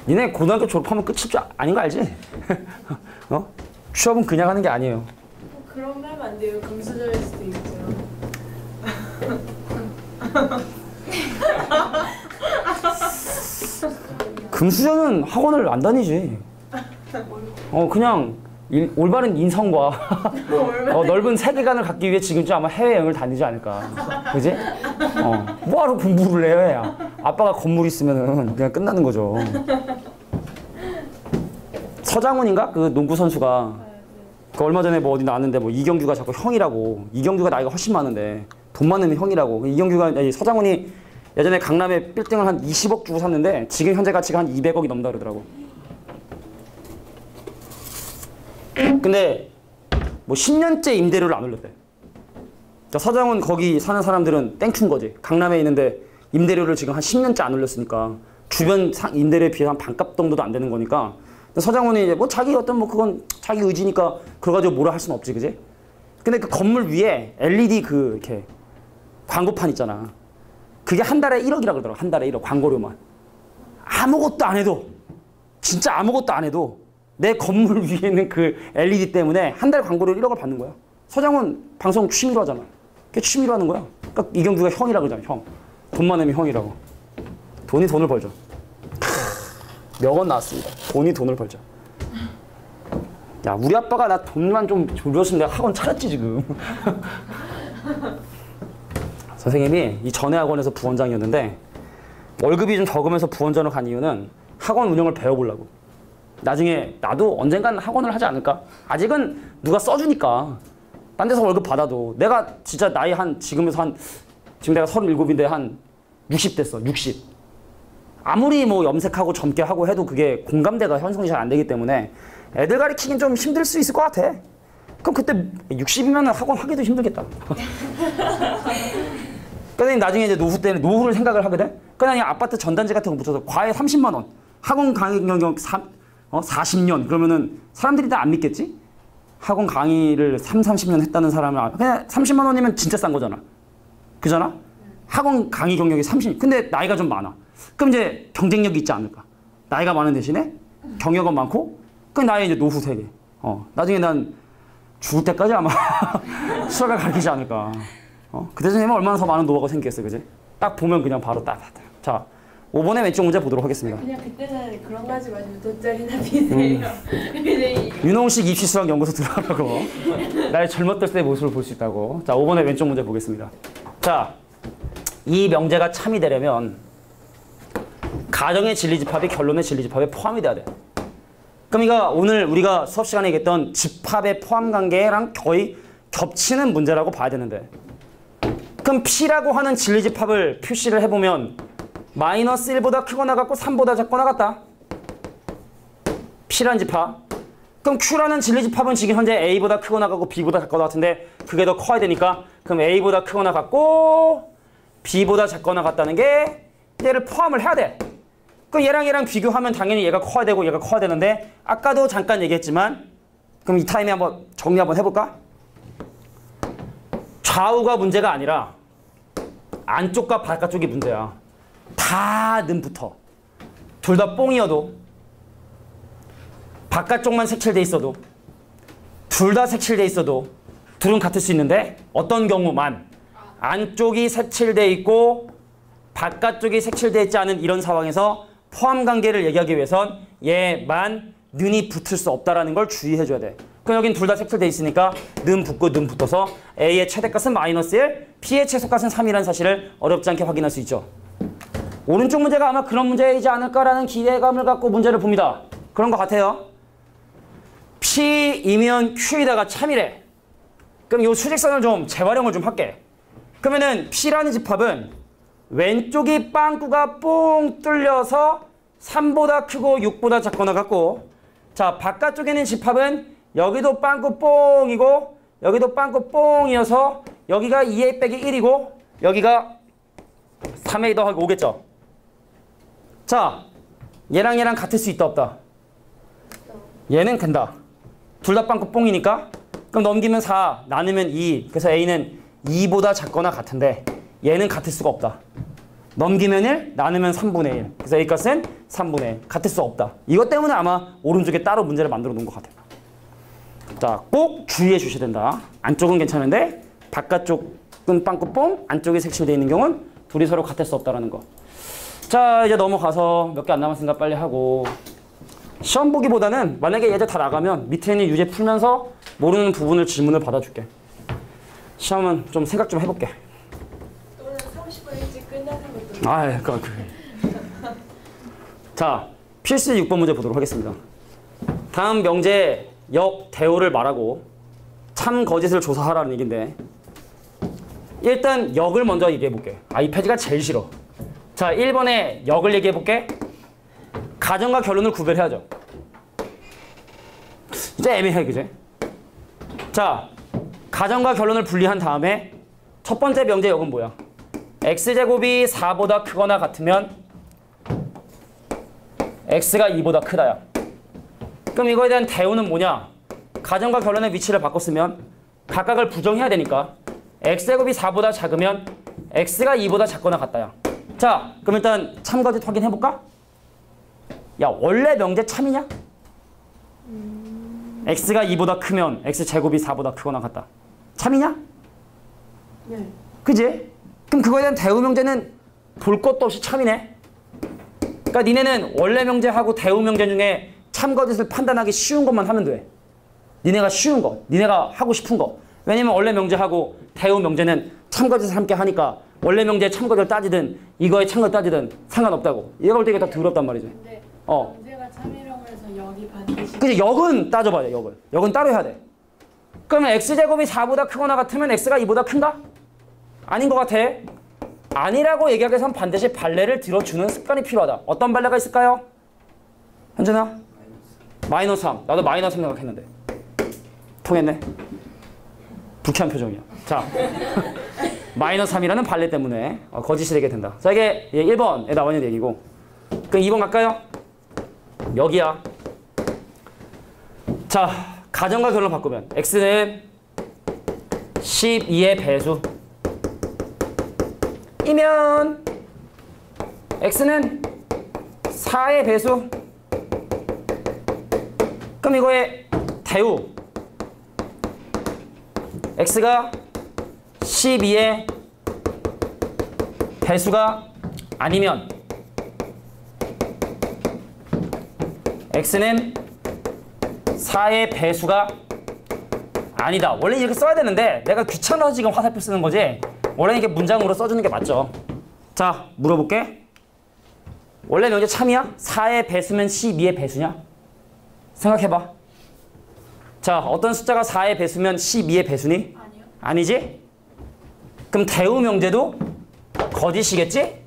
니네 고등학교 졸업하면 끝일 줄 아닌 거 알지? 어? 취업은 그냥 하는 게 아니에요.
그런 말 하면 안 돼요. 금수저일 수도 있죠.
금수저는 학원을 안 다니지. 그냥 올바른 인성과 넓은 세계관을 갖기 위해 지금쯤 아마 해외여행을 다니지 않을까. 그지? 뭐하러 공부를 해야. 아빠가 건물 있으면은 그냥 끝나는 거죠. 서장훈인가? 그 농구 선수가 그 얼마 전에 뭐 어디 나왔는데 뭐 이경규가 자꾸 형이라고. 이경규가 나이가 훨씬 많은데 돈 많으면 형이라고. 이경규가 서장훈이 예전에 강남에 빌딩을 한 20억 주고 샀는데 지금 현재 가치가 한 200억이 넘다 그러더라고. 근데 뭐 10년째 임대료를 안 올렸대. 서장훈 거기 사는 사람들은 땡큐인 거지. 강남에 있는데 임대료를 지금 한 10년째 안 올렸으니까 주변 임대료에 비해서 한 반값 정도도 안 되는 거니까 서장훈이 이제 뭐 자기 어떤 뭐 그건 자기 의지니까 그거 가지고 뭐라 할 수는 없지, 그지? 근데 그 건물 위에 LED 그 이렇게 광고판 있잖아. 그게 한 달에 1억이라 그러더라고. 한 달에 1억 광고료만. 아무것도 안 해도 진짜 아무것도 안 해도 내 건물 위에 있는 그 LED 때문에 한 달 광고료 1억을 받는 거야. 서장훈 방송 취미로 하잖아. 그게 취미로 하는 거야. 그러니까 이경규가 형이라 그러잖아, 형. 돈 많으면 형이라고. 돈이 돈을 벌죠. 명언 나왔습니다. 돈이 돈을 벌죠. 야, 우리 아빠가 나 돈만 좀 줘줬으면 내가 학원 차렸지 지금. 선생님이 이 전에 학원에서 부원장이었는데 월급이 좀 적으면서 부원장으로 간 이유는 학원 운영을 배워보려고. 나중에 나도 언젠간 학원을 하지 않을까? 아직은 누가 써주니까. 딴 데서 월급 받아도 내가 진짜 나이 지금 내가 37인데 한 60 됐어. 60. 아무리 뭐 염색하고 젊게 하고 해도 그게 공감대가 형성이 잘 안 되기 때문에 애들 가르치긴 좀 힘들 수 있을 것 같아. 그럼 그때 60이면 학원 하기도 힘들겠다. 그러니 나중에 이제 노후 때는 노후를 생각을 하게 돼? 그냥 아파트 전단지 같은 거 붙여서 과외 30만 원, 학원 강의 경력 40년 그러면은 사람들이 다 안 믿겠지? 학원 강의를 30년 했다는 사람은 그냥 30만 원이면 진짜 싼 거잖아. 그잖아? 학원 강의 경력이 30년. 근데 나이가 좀 많아. 그럼 이제 경쟁력이 있지 않을까? 나이가 많은 대신에 경력은 많고 그럼 나의 이제 노후 세계. 나중에 난 죽을 때까지 아마 수학을 가르치지 않을까. 그때 선생님은 얼마나 더 많은 노하우가 생기겠어, 그지? 딱 보면 그냥 바로 딱. 자, 5번의 왼쪽 문제 보도록 하겠습니다.
그냥 그때는 그런 거 하지 마시고 돗자리나 비세요.
윤홍식 입시수학 연구소 들어가고 나의 젊었을 때의 모습을 볼 수 있다고. 자, 5번의 왼쪽 문제 보겠습니다. 자, 이 명제가 참이 되려면 가정의 진리집합이 결론의 진리집합에 포함이 돼야 돼. 그럼 이거 오늘 우리가 수업 시간에 얘기했던 집합의 포함 관계랑 거의 겹치는 문제라고 봐야 되는데, 그럼 P라고 하는 진리집합을 표시를 해보면 마이너스 1보다 크거나 같고 3보다 작거나 같다. P라는 집합. 그럼 Q라는 진리집합은 지금 현재 A보다 크거나 같고 B보다 작거나 같은데 그게 더 커야 되니까 그럼 A보다 크거나 같고 B보다 작거나 같다는 게 얘를 포함을 해야 돼. 그럼 얘랑 비교하면 당연히 얘가 커야 되고 얘가 커야 되는데 아까도 잠깐 얘기했지만 그럼 이 타임에 한번 정리 한번 해볼까? 좌우가 문제가 아니라 안쪽과 바깥쪽이 문제야. 다 는 붙어. 둘 다 뽕이어도 바깥쪽만 색칠돼 있어도 둘 다 색칠돼 있어도 둘은 같을 수 있는데 어떤 경우만 안쪽이 색칠돼 있고 바깥쪽이 색칠돼 있지 않은 이런 상황에서 포함 관계를 얘기하기 위해선 얘만 는이 붙을 수 없다라는 걸 주의해 줘야 돼. 그럼 여긴 둘 다 색칠돼 있으니까 는 붙고 는 붙어서 A의 최대값은 마이너스 1, B의 최소값은 3이라는 사실을 어렵지 않게 확인할 수 있죠. 오른쪽 문제가 아마 그런 문제이지 않을까라는 기대감을 갖고 문제를 봅니다. 그런 것 같아요. P이면 Q에다가 참이래. 그럼 이 수직선을 좀 재활용을 좀 할게. 그러면은 P라는 집합은 왼쪽이 빵꾸가 뽕 뚫려서 3보다 크고 6보다 작거나 같고, 자 바깥쪽에 있는 집합은 여기도 빵꾸 뽕이고 여기도 빵꾸 뽕이어서 여기가 2a 빼기 1이고 여기가 3a 더하기 5겠죠. 자 얘랑 같을 수 있다 없다? 얘는 된다. 둘 다 빵꾸 뽕이니까. 그럼 넘기면 4 나누면 2. 그래서 a는 2보다 작거나 같은데 얘는 같을 수가 없다. 넘기면 1 나누면 3분의 1. 그래서 a 값은 3분의 1. 같을 수 없다. 이것 때문에 아마 오른쪽에 따로 문제를 만들어 놓은 것 같아요. 자, 꼭 주의해 주셔야 된다. 안쪽은 괜찮은데 바깥쪽은 빵꾸 뽕, 안쪽이 색칠되어 있는 경우는 둘이 서로 같을 수 없다는 거. 자, 이제 넘어가서 몇 개 안 남았으니까 빨리 하고. 시험 보기보다는 만약에 얘들 다 나가면 밑에 있는 유제 풀면서 모르는 부분을 질문을 받아줄게. 시험은 좀 생각 좀 해볼게.
또는 30분 일찍 끝나는 것도.
아, 자, 필수 6번 문제 보도록 하겠습니다. 다음 명제 역 대오를 말하고 참 거짓을 조사하라는 얘기인데 일단 역을 먼저 얘기해 볼게. 이 페이지가 제일 싫어. 자, 1번에 역을 얘기해 볼게. 가정과 결론을 구별해야죠. 이제 애매해, 그제? 자, 가정과 결론을 분리한 다음에 첫 번째 명제 역은 뭐야? x제곱이 4보다 크거나 같으면 x가 2보다 크다야. 그럼 이거에 대한 대우는 뭐냐? 가정과 결론의 위치를 바꿨으면 각각을 부정해야 되니까 x제곱이 4보다 작으면 x가 2보다 작거나 같다야. 자, 그럼 일단 참거짓 확인해볼까? 야, 원래 명제 참이냐? x가 2보다 크면 x제곱이 4보다 크거나 같다. 참이냐?
네.
그지? 그럼 그거에 대한 대우 명제는 볼 것도 없이 참이네. 그러니까 니네는 원래 명제하고 대우 명제 중에 참거짓을 판단하기 쉬운 것만 하면 돼. 니네가 쉬운 거, 니네가 하고 싶은 거. 왜냐면 원래 명제하고 대우 명제는 참거짓을 함께 하니까 원래 명제에 참거짓을 따지든 이거에 참거짓을 따지든 상관없다고. 얘가 볼 때 이게 더 더럽단 말이지.
근데
어.
문제가 참이라고 해서 여기 반드시
그치, 역은 따져봐야 돼, 역을. 역은 따로 해야 돼. 그러면 x제곱이 4보다 크거나 같으면 x가 2보다 큰가? 아닌 것 같아. 아니라고 얘기하기 위해선 반드시 발레를 들어주는 습관이 필요하다. 어떤 발레가 있을까요? 현준아? 마이너스 3. 나도 마이너스 3 생각했는데. 통했네. 불쾌한 표정이야. 자, 마이너스 3이라는 발레 때문에 거짓이 되게 된다. 자, 이게 1번에 나와 있는 얘기고. 그럼 2번 갈까요? 여기야. 자, 가정과 결론 바꾸면 x는 12의 배수 이면 x는 4의 배수. 그럼 이거의 대우 x가 12의 배수가 아니면 x는 4의 배수가 아니다. 원래 이렇게 써야 되는데 내가 귀찮아서 지금 화살표 쓰는 거지. 원래 이렇게 문장으로 써주는 게 맞죠. 자, 물어볼게. 원래 명제 참이야? 4의 배수면 12의 배수냐? 생각해봐. 자, 어떤 숫자가 4의 배수면 12의 배수니?
아니요.
아니지? 그럼 대우 명제도 거짓이겠지?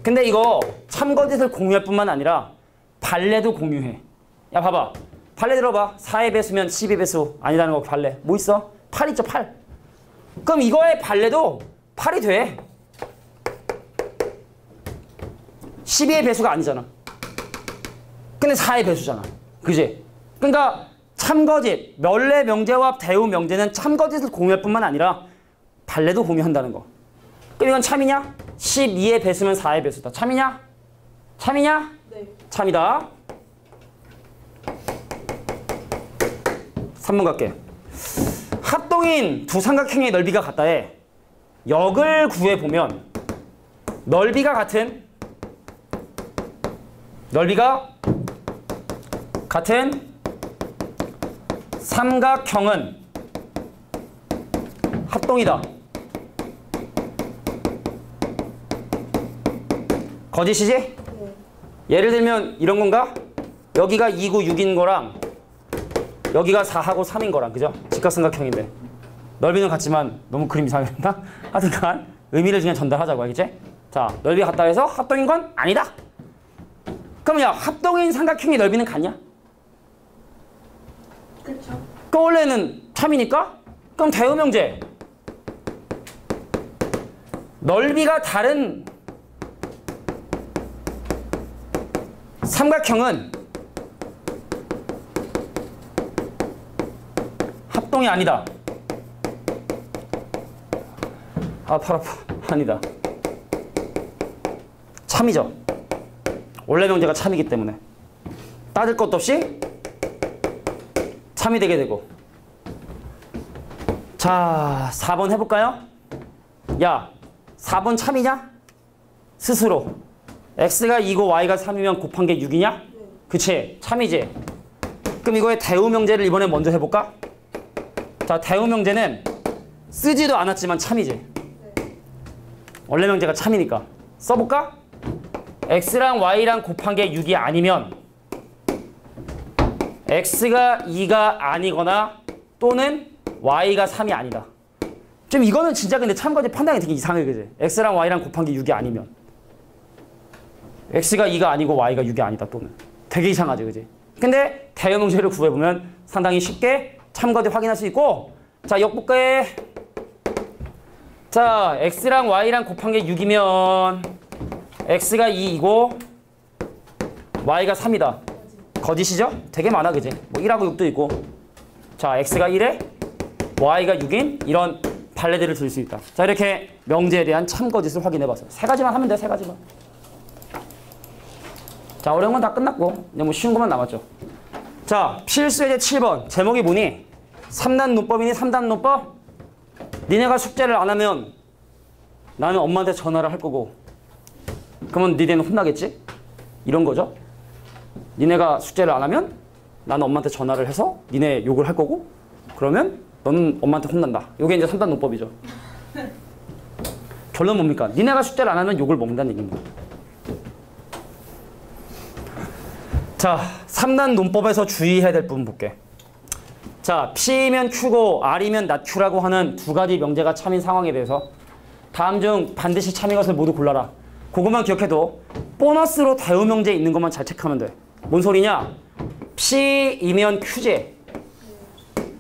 근데 이거 참거짓을 공유할 뿐만 아니라 발레도 공유해. 야, 봐봐. 발레 들어봐. 4의 배수면 12의 배수 아니라는 거 발레. 뭐 있어? 8 있죠, 8. 그럼 이거의 발레도 8이 돼. 12의 배수가 아니잖아. 근데 4의 배수잖아. 그지? 그러니까 참거짓, 멸례 명제와 대우 명제는 참거짓을 공유할 뿐만 아니라 발레도 공유한다는 거. 그럼 이건 참이냐? 12의 배수면 4의 배수다. 참이냐? 참이냐?
네.
참이다. 3번 갈게. 합동인 두 삼각형의 넓이가 같다에 역을 구해보면 넓이가 같은 삼각형은 합동이다. 거짓이지?
네.
예를 들면 이런 건가? 여기가 2구 6인 거랑 여기가 4하고 3인 거랑, 그죠? 직각삼각형인데 넓이는 같지만 너무 그림 이상했나? 하여튼간 의미를 그냥 전달하자고, 알겠지? 자, 넓이가 같다 해서 합동인 건 아니다. 그럼 야, 합동인 삼각형의 넓이는 같냐?
그렇죠.
그럼 원래는 참이니까? 그럼 대우명제 넓이가 다른 삼각형은 합동이 아니다. 아, 팔 아파. 아니다. 참이죠. 원래 명제가 참이기 때문에 따질 것도 없이 참이 되게 되고. 자, 4번 해볼까요? 야, 4번 참이냐? 스스로 x가 2고 y가 3이면 곱한 게 6이냐? 그치? 참이지? 그럼 이거의 대우 명제를 이번에 먼저 해볼까? 자, 대우 명제는 쓰지도 않았지만 참이지? 원래 명제가 참이니까 써볼까? x랑 y랑 곱한 게 6이 아니면 x가 2가 아니거나 또는 y가 3이 아니다. 좀 이거는 진짜 근데 참거짓 판단이 되게 이상해, 그지? x랑 y랑 곱한 게 6이 아니면 x가 2가 아니고 y가 6이 아니다 또는 되게 이상하지, 그지? 근데 대우 명제를 구해보면 상당히 쉽게 참거짓 확인할 수 있고. 자, 역볼게. 자, x랑 y랑 곱한 게 6이면 x가 2이고 y가 3이다. 거짓이죠? 되게 많아, 그지? 뭐 1하고 6도 있고. 자, x가 1에 y가 6인 이런 발레들을 들 수 있다. 자, 이렇게 명제에 대한 참거짓을 확인해봤어요. 세 가지만 하면 돼, 세 가지만. 자, 어려운 건 다 끝났고 이제 뭐 쉬운 것만 남았죠. 자, 필수예제 7번 제목이 뭐니? 3단 논법이니 3단 논법? 니네가 숙제를 안 하면 나는 엄마한테 전화를 할 거고 그러면 니네는 혼나겠지? 이런 거죠. 니네가 숙제를 안 하면 나는 엄마한테 전화를 해서 니네 욕을 할 거고 그러면 너는 엄마한테 혼난다. 이게 이제 3단 논법이죠. 결론 뭡니까? 니네가 숙제를 안 하면 욕을 먹는다는 얘기입니다. 자, 3단 논법에서 주의해야 될 부분 볼게. 자, P면 Q고 R이면 not Q라고 하는 두 가지 명제가 참인 상황에 대해서 다음 중 반드시 참인 것을 모두 골라라. 그것만 기억해도 보너스로 대우명제에 있는 것만 잘 체크하면 돼. 뭔 소리냐? P이면 Q제.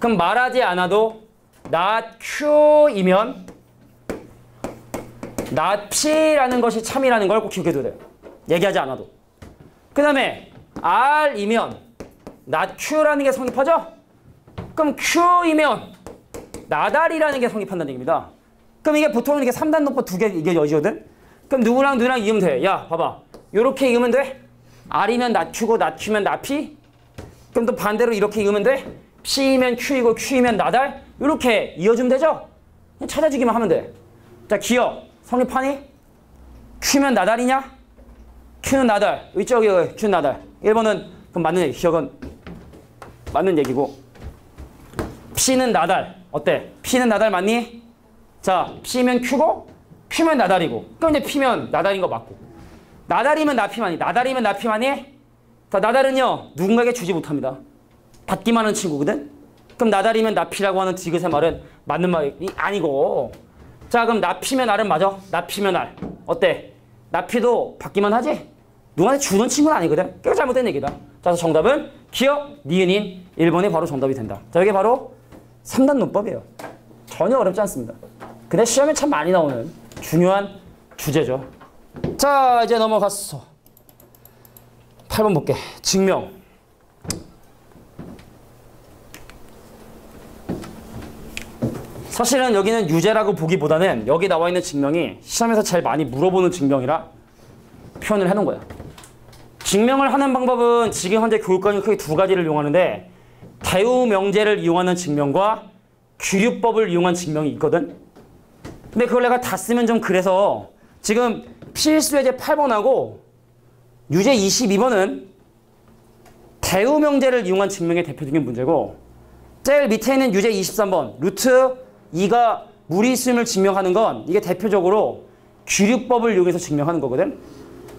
그럼 말하지 않아도 not Q이면 not P라는 것이 참이라는 걸 꼭 기억해둬야 돼. 얘기하지 않아도. 그 다음에 R이면 not Q라는 게 성립하죠? 그럼 Q이면 not R이라는 게 성립한다는 얘기입니다. 그럼 이게 보통 이렇게 3단 논법 두 개 이게 여지거든? 그럼 누구랑 이으면 돼. 야, 봐봐. 요렇게 이으면 돼? R이면 not Q고 not Q면 not P? 그럼 또 반대로 이렇게 이으면 돼? P이면 Q이고 Q이면 not R? 요렇게 이어주면 되죠? 그냥 찾아주기만 하면 돼. 자, 기억. 성립하니? Q면 not R이냐? Q는 not R. 이쪽이 Q는 not R. 1번은 그럼 맞는 얘기. 기억은 맞는 얘기고. P는 not R. 어때? P는 not R 맞니? 자, P면 Q고 Q면 not R이고. 그럼 이제 P면 not R인 거 맞고. not R이면 not P만이. not R이면 not P만이? 자, not R은요. 누군가에게 주지 못합니다. 받기만 하는 친구거든? 그럼 not R이면 not P라고 하는 디귿의 말은 맞는 말이 아니고. 자, 그럼 not P면 R은 맞아? not P면 R. 어때? not P도 받기만 하지? 누구한테 주는 친구는 아니거든? 그게 잘못된 얘기다. 자, 그래서 정답은 기억, 니은인 1번이 바로 정답이 된다. 자, 이게 바로 3단 논법이에요. 전혀 어렵지 않습니다. 근데 시험에 참 많이 나오는 중요한 주제죠. 자, 이제 넘어갔어. 8번 볼게. 증명. 사실은 여기는 유제라고 보기보다는 여기 나와 있는 증명이 시험에서 제일 많이 물어보는 증명이라 표현을 해놓은 거야. 증명을 하는 방법은 지금 현재 교육과정이 크게 두 가지를 이용하는데 대우명제를 이용하는 증명과 규류법을 이용한 증명이 있거든. 근데 그걸 내가 다 쓰면 좀 그래서 지금 필수예제 8번하고 유제 22번은 대우명제를 이용한 증명의 대표적인 문제고 제일 밑에 있는 유제 23번 루트 2가 물이 있음을 증명하는 건 이게 대표적으로 규류법을 이용해서 증명하는 거거든.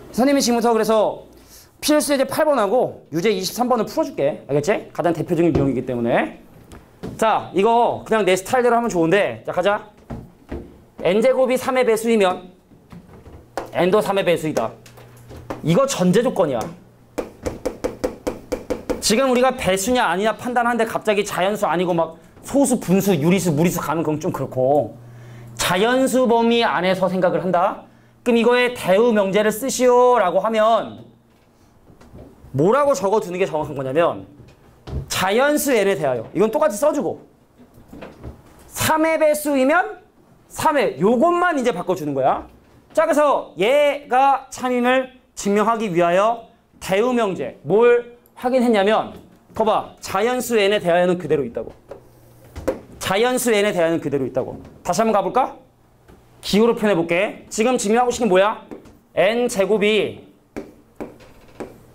선생님이 지금부터 그래서 필수예제 8번하고 유제 23번을 풀어줄게. 알겠지? 가장 대표적인 유형이기 때문에. 자, 이거 그냥 내 스타일대로 하면 좋은데 자, 가자. n제곱이 3의 배수이면 n도 3의 배수이다. 이거 전제 조건이야. 지금 우리가 배수냐 아니냐 판단하는데 갑자기 자연수 아니고 막 소수, 분수, 유리수, 무리수 가면 그건 좀 그렇고 자연수 범위 안에서 생각을 한다. 그럼 이거에 대우명제를 쓰시오라고 하면 뭐라고 적어두는 게 정확한 거냐면 자연수 n에 대하여 이건 똑같이 써주고 3의 배수이면 3의 요것만 이제 바꿔주는 거야. 자, 그래서 얘가 참임을 증명하기 위하여 대우명제 뭘 확인했냐면 거봐. 자연수 n에 대하여는 그대로 있다고. 자연수 n에 대하여는 그대로 있다고. 다시 한번 가볼까? 기호로 표현해볼게. 지금 증명하고 싶은 게 뭐야? n제곱이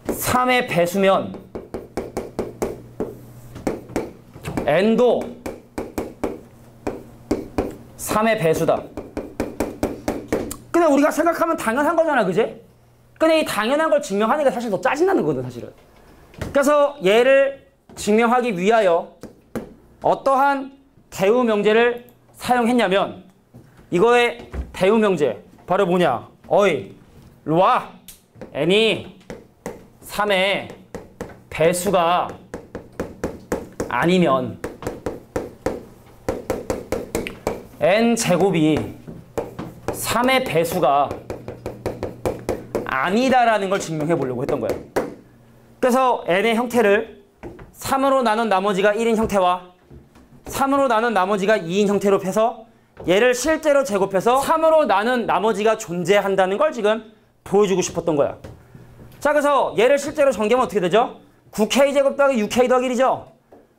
3의 배수면 n도 3의 배수다. 근데 우리가 생각하면 당연한 거잖아, 그지? 근데 이 당연한 걸 증명하는 게 사실 더 짜증나는 거거든, 사실은. 그래서 얘를 증명하기 위하여 어떠한 대우명제를 사용했냐면 이거의 대우명제 바로 뭐냐? 어이, 일로 와. n이 3의 배수가 아니면 n제곱이 3의 배수가 아니다라는 걸 증명해 보려고 했던 거예요. 그래서 n의 형태를 3으로 나눈 나머지가 1인 형태와 3으로 나눈 나머지가 2인 형태로 해서 얘를 실제로 제곱해서 3으로 나눈 나머지가 존재한다는 걸 지금 보여주고 싶었던 거야. 자, 그래서 얘를 실제로 전개하면 어떻게 되죠? 9K제곱 더하기 6K 더하기 1이죠?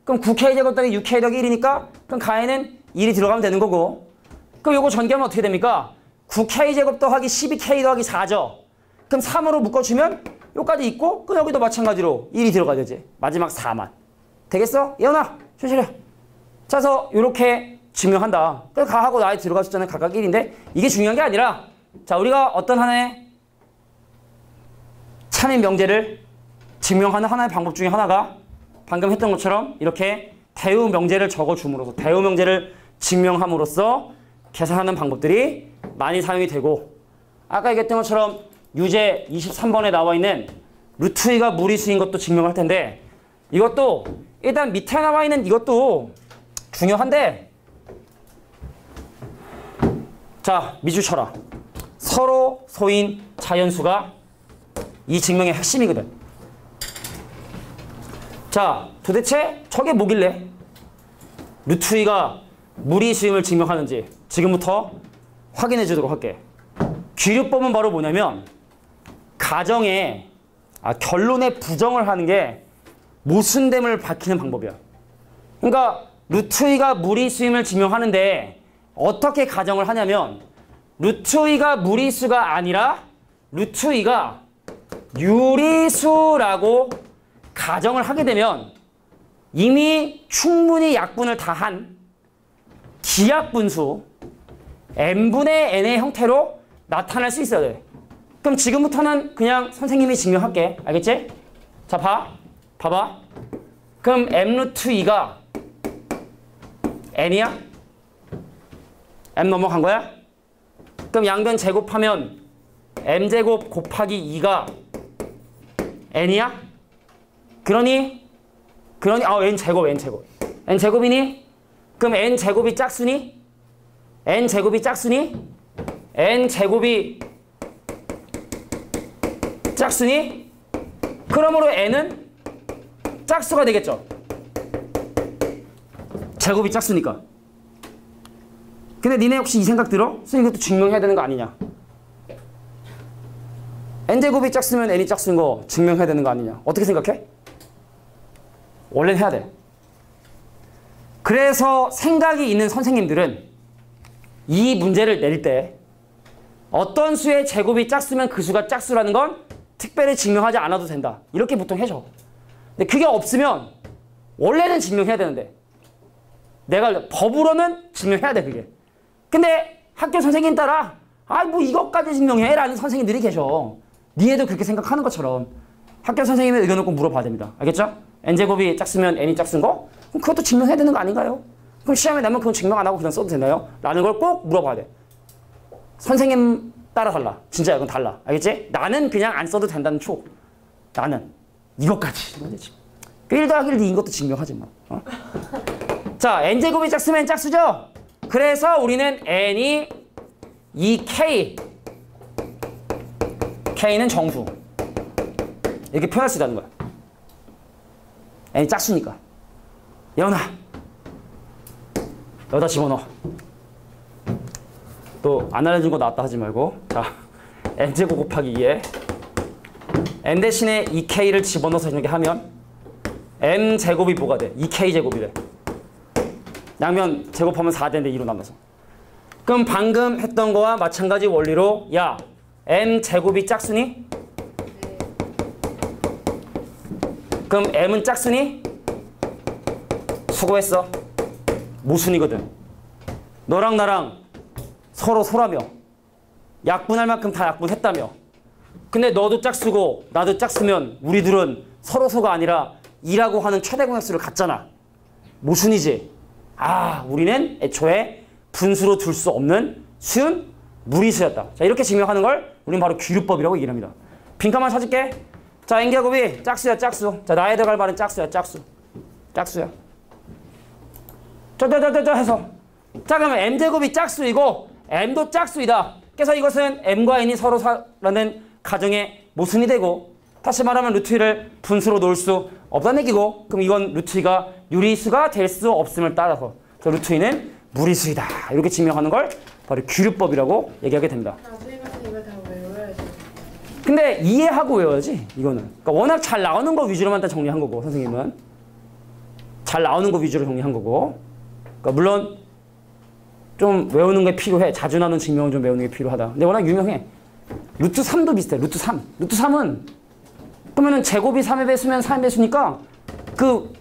그럼 9K제곱 더하기 6K 더하기 1이니까 그럼 가에는 1이 들어가면 되는 거고 그럼 요거 전개하면 어떻게 됩니까? 9K제곱 더하기 12K 더하기 4죠. 그럼 3으로 묶어주면 여기까지 있고 그럼 여기도 마찬가지로 1이 들어가야 되지. 마지막 4만. 되겠어? 예원아, 조심해. 자서 이렇게 증명한다. 그래서 가하고 나에 들어갈 숫자는 각각 1인데 이게 중요한 게 아니라 자 우리가 어떤 하나의 참인 명제를 증명하는 하나의 방법 중에 하나가 방금 했던 것처럼 이렇게 대우 명제를 적어줌으로써 대우 명제를 증명함으로써 계산하는 방법들이 많이 사용이 되고 아까 얘기했던 것처럼 유제 23번에 나와 있는 루트 2가 무리수인 것도 증명할 텐데 이것도 일단 밑에 나와 있는 이것도 중요한데 자 미주 쳐라. 서로 소인 자연수가 이 증명의 핵심이거든. 자 도대체 저게 뭐길래 루트 2가 무리수임을 증명하는지 지금부터 확인해 주도록 할게. 귀류법은 바로 뭐냐면 가정에 결론에 부정을 하는 게 모순됨을 밝히는 방법이야. 그러니까 루트 2가 무리수임을 증명하는데 어떻게 가정을 하냐면 루트 2가 무리수가 아니라 루트 2가 유리수라고 가정을 하게 되면 이미 충분히 약분을 다 한 기약분수 n분의 n의 형태로 나타날 수 있어야 돼. 그럼 지금부터는 그냥 선생님이 증명할게. 알겠지? 자, 봐봐. 그럼 m 루트 2가 n이야? m 넘어간 거야? 그럼 양변 제곱하면 m제곱 곱하기 2가 n이야? 그러니 n제곱. n제곱이니? 그럼 n제곱이 짝수니? n제곱이 짝수니? 그러므로 n은 짝수가 되겠죠. 제곱이 짝수니까. 근데 니네 혹시 이 생각 들어? 선생님 이것도 증명해야 되는 거 아니냐? n제곱이 짝수면 n이 짝수인 거 증명해야 되는 거 아니냐? 어떻게 생각해? 원래는 해야 돼. 그래서 생각이 있는 선생님들은 이 문제를 낼 때 어떤 수의 제곱이 짝수면 그 수가 짝수라는 건 특별히 증명하지 않아도 된다. 이렇게 보통 해줘. 근데 그게 없으면 원래는 증명해야 되는데 내가 법으로는 증명해야 돼 그게. 근데 학교 선생님 따라 뭐 이것까지 증명해 라는 선생님들이 계셔. 니네도 그렇게 생각하는 것처럼 학교 선생님의 의견을 꼭 물어봐야 됩니다. 알겠죠? n제곱이 짝수면 n이 짝수인 거? 그럼 그것도 증명해야 되는 거 아닌가요? 그럼 시험에 나면 그건 증명 안 하고 그냥 써도 되나요? 라는 걸 꼭 물어봐야 돼. 선생님 따라 달라. 진짜 이건 달라. 알겠지? 나는 그냥 안 써도 된다는 촉. 나는 이것까지. 1 더하기 1 2인 것도 증명하지 뭐. 자, n제곱이 짝수면 짝수죠? 그래서 우리는 n이 2k k는 정수 이렇게 표현할 수 있다는 거야. n이 짝수니까. 예원아 여기다 집어넣어. 또 안 알려준 거 나왔다 하지 말고. 자, n제곱 곱하기 2에 n 대신에 2k를 집어넣어서 이렇게 하면 m제곱이 뭐가 돼? 2k제곱이래. 양면 제곱하면 4되는데 2로 나눠서. 그럼 방금 했던 거와 마찬가지 원리로 야 m제곱이 짝수니? 그럼 m은 짝수니? 수고했어. 모순이거든. 너랑 나랑 서로 소라며 약분할 만큼 다 약분했다며. 근데 너도 짝수고 나도 짝수면 우리 둘은 서로 소가 아니라 2라고 하는 최대 공약수를 갖잖아. 모순이지. 우리는 애초에 분수로 둘 수 없는 수는 무리수였다. 자, 이렇게 증명하는 걸 우리는 바로 귀류법이라고 얘기를 합니다. 빈칸만 찾을게. 자, n제곱이 짝수야, 짝수. 자, 나에 들어갈 말은 짝수야, 짝수. 짝수야. 해서. 자, 그러면 m제곱이 짝수이고 m도 짝수이다. 그래서 이것은 m과 n이 서로라는 가정의 모순이 되고 다시 말하면 루트 2를 분수로 놓을 수 없다는 얘기고 그럼 이건 루트 2가 유리수가 될 수 없음을 따라서 루트 2는 무리수이다. 이렇게 증명하는 걸 바로 귀류법이라고 얘기하게 됩니다.
선생님한테 이거 다 외워야죠.
근데 이해하고 외워야지 이거는. 그러니까 워낙 잘 나오는 거 위주로만 다 정리한 거고 선생님은 잘 나오는 거 위주로 정리한 거고. 그러니까 물론 좀 외우는 게 필요해. 자주 나오는 증명은 좀 외우는 게 필요하다. 근데 워낙 유명해. 루트 3도 비슷해. 루트 3. 루트 3은 그러면은 제곱이 3의 배수면 4의 배수니까 그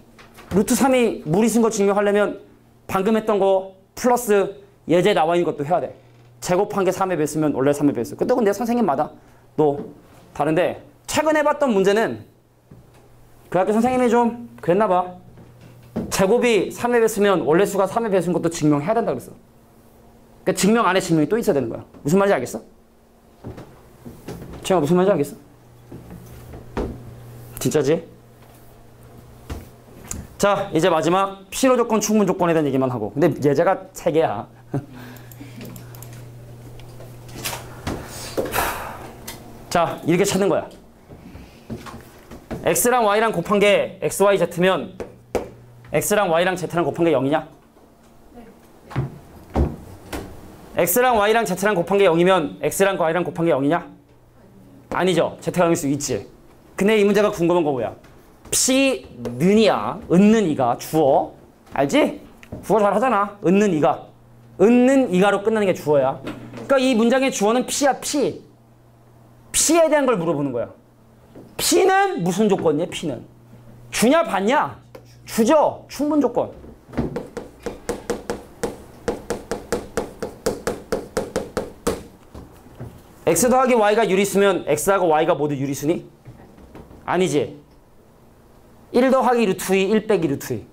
루트 3이 무리수인 거 증명하려면 방금 했던 거 플러스 예제 나와 있는 것도 해야 돼. 제곱한 게 3의 배수면 원래 3의 배수. 그때 근데 선생님마다 또 다른데 최근에 봤던 문제는 그 학교 선생님이 좀 그랬나 봐. 제곱이 3의 배수면 원래 수가 3의 배수인 것도 증명해야 된다 그랬어. 그러니까 증명 안에 증명이 또 있어야 되는 거야. 무슨 말인지 알겠어? 제가 무슨 말인지 알겠어? 진짜지? 자, 이제 마지막 필요 조건, 충분 조건에 대한 얘기만 하고. 근데 예제가 3개야. 자, 이렇게 찾는 거야. x랑 y랑 곱한 게 x, y, z면 x랑 y랑 z랑 곱한 게 0이냐? x랑 y랑 z랑 곱한 게 0이면 x랑 y랑 곱한 게 0이냐? 아니죠. z가 0일 수 있지. 근데 이 문제가 궁금한 거 뭐야? p는 이야. 은는 이가 주어. 알지? 국어 잘 하잖아. 은는 이가. 은는 이가로 끝나는 게 주어야. 그러니까 이 문장의 주어는 p야, p. p에 대한 걸 물어보는 거야. p는 무슨 조건이야, p는? 주냐, 받냐? 주죠. 충분 조건. x 더하기 y가 유리수면 x하고 y가 모두 유리수니? 아니지. 1 더하기 루트 2, 1 빼기 루트 2.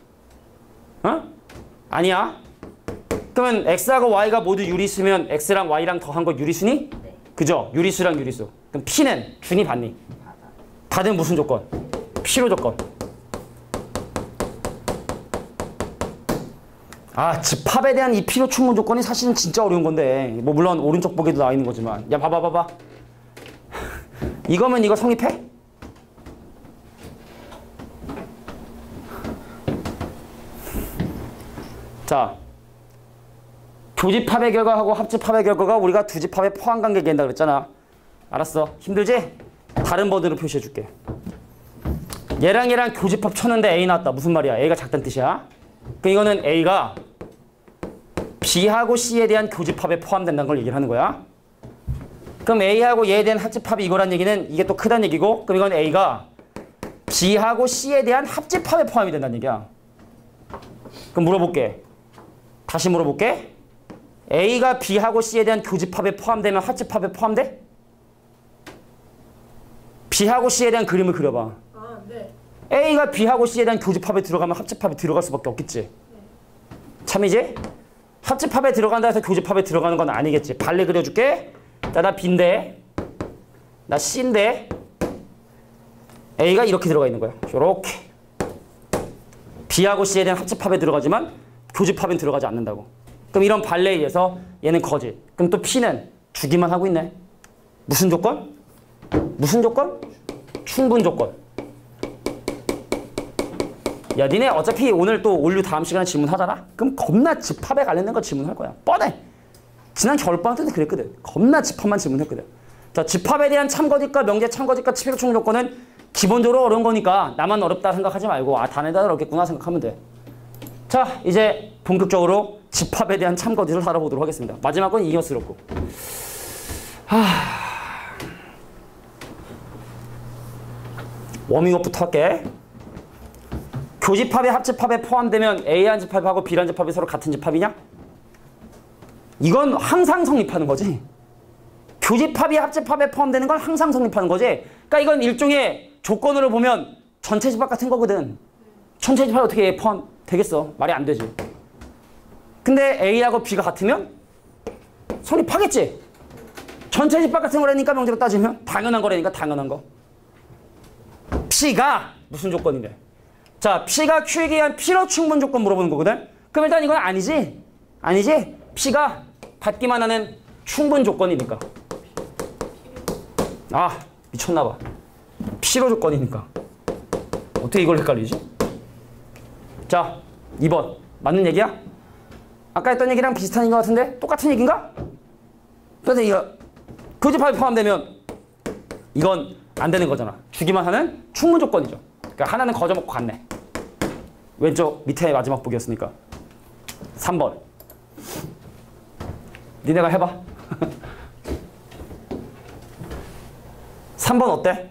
어? 아니야. 그러면 x하고 y가 모두 유리수면 x랑 y랑 더한 거 유리수니?
네.
그죠? 유리수랑 유리수. 그럼 p는 주니 받니? 받은 무슨 조건? 필요 조건. 아, 집합에 대한 이 필요 충분 조건이 사실은 진짜 어려운 건데. 뭐 물론 오른쪽 보기도 나와 있는 거지만. 야, 봐봐. 이거면 이거 성립해? 자, 교집합의 결과하고 합집합의 결과가 우리가 두 집합의 포함관계 얘기한다 그랬잖아. 알았어. 힘들지? 다른 버드로 표시해줄게. 얘랑 얘랑 교집합 쳤는데 A 나왔다. 무슨 말이야? A가 작다는 뜻이야. 그럼 이거는 A가 B하고 C에 대한 교집합에 포함된다는 걸 얘기를 하는 거야. 그럼 A하고 얘에 대한 합집합이 이거란 얘기는 이게 또 크다는 얘기고, 그럼 이건 A가 B하고 C에 대한 합집합에 포함이 된다는 얘기야. 그럼 물어볼게. 다시 물어볼게. A가 B하고 C에 대한 교집합에 포함되면 합집합에 포함돼? B하고 C에 대한 그림을 그려봐.
아, 네.
A가 B하고 C에 대한 교집합에 들어가면 합집합에 들어갈 수밖에 없겠지. 참이지? 합집합에 들어간다 해서 교집합에 들어가는 건 아니겠지. 발레 그려줄게. 자, 나 B인데, 나 C인데, A가 이렇게 들어가 있는 거야. 요렇게. B하고 C에 대한 합집합에 들어가지만 교집합엔 들어가지 않는다고. 그럼 이런 발레에 의해서 얘는 거짓. 그럼 또 P는 주기만 하고 있네. 무슨 조건? 무슨 조건? 충분 조건. 야, 니네 어차피 오늘 또 올류 다음 시간에 질문하잖아? 그럼 겁나 집합에 관련된 거 질문할 거야. 뻔해. 지난 겨울방학 때도 그랬거든. 겁나 집합만 질문했거든. 자, 집합에 대한 참거짓과 명제 참거짓과 필요 충분 조건은 기본적으로 어려운 거니까 나만 어렵다 생각하지 말고 아, 다른 애들 어렵겠구나 생각하면 돼. 자, 이제 본격적으로 집합에 대한 참거짓을 다뤄보도록 하겠습니다. 마지막 건 잉여스럽고. 워밍업부터 할게. 교집합에 합집합에 포함되면 A한 집합하고 B란 집합이 서로 같은 집합이냐? 이건 항상 성립하는 거지. 교집합이 합집합에 포함되는 건 항상 성립하는 거지. 그러니까 이건 일종의 조건으로 보면 전체 집합 같은 거거든. 전체 집합이 어떻게 포함되겠어? 말이 안 되지. 근데 A하고 B가 같으면 성립하겠지. 전체 집합 같은 거라니까 명제로 따지면 당연한 거라니까 당연한 거. P가 무슨 조건인데? 자, P가 Q에 의한 필요 충분 조건 물어보는 거거든? 그럼 일단 이건 아니지? 아니지? P가 받기만 하는 충분 조건이니까. 아, 미쳤나 봐. 필요 조건이니까. 어떻게 이걸 헷갈리지? 자, 2번. 맞는 얘기야? 아까 했던 얘기랑 비슷한 얘기인 것 같은데? 똑같은 얘기인가? 그래서 이거 교집합에 포함되면 이건 안 되는 거잖아. 주기만 하는 충분 조건이죠. 그러니까 하나는 거저먹고 갔네. 왼쪽 밑에 마지막 보기였으니까. 3번. 니네가 해봐. 3번 어때?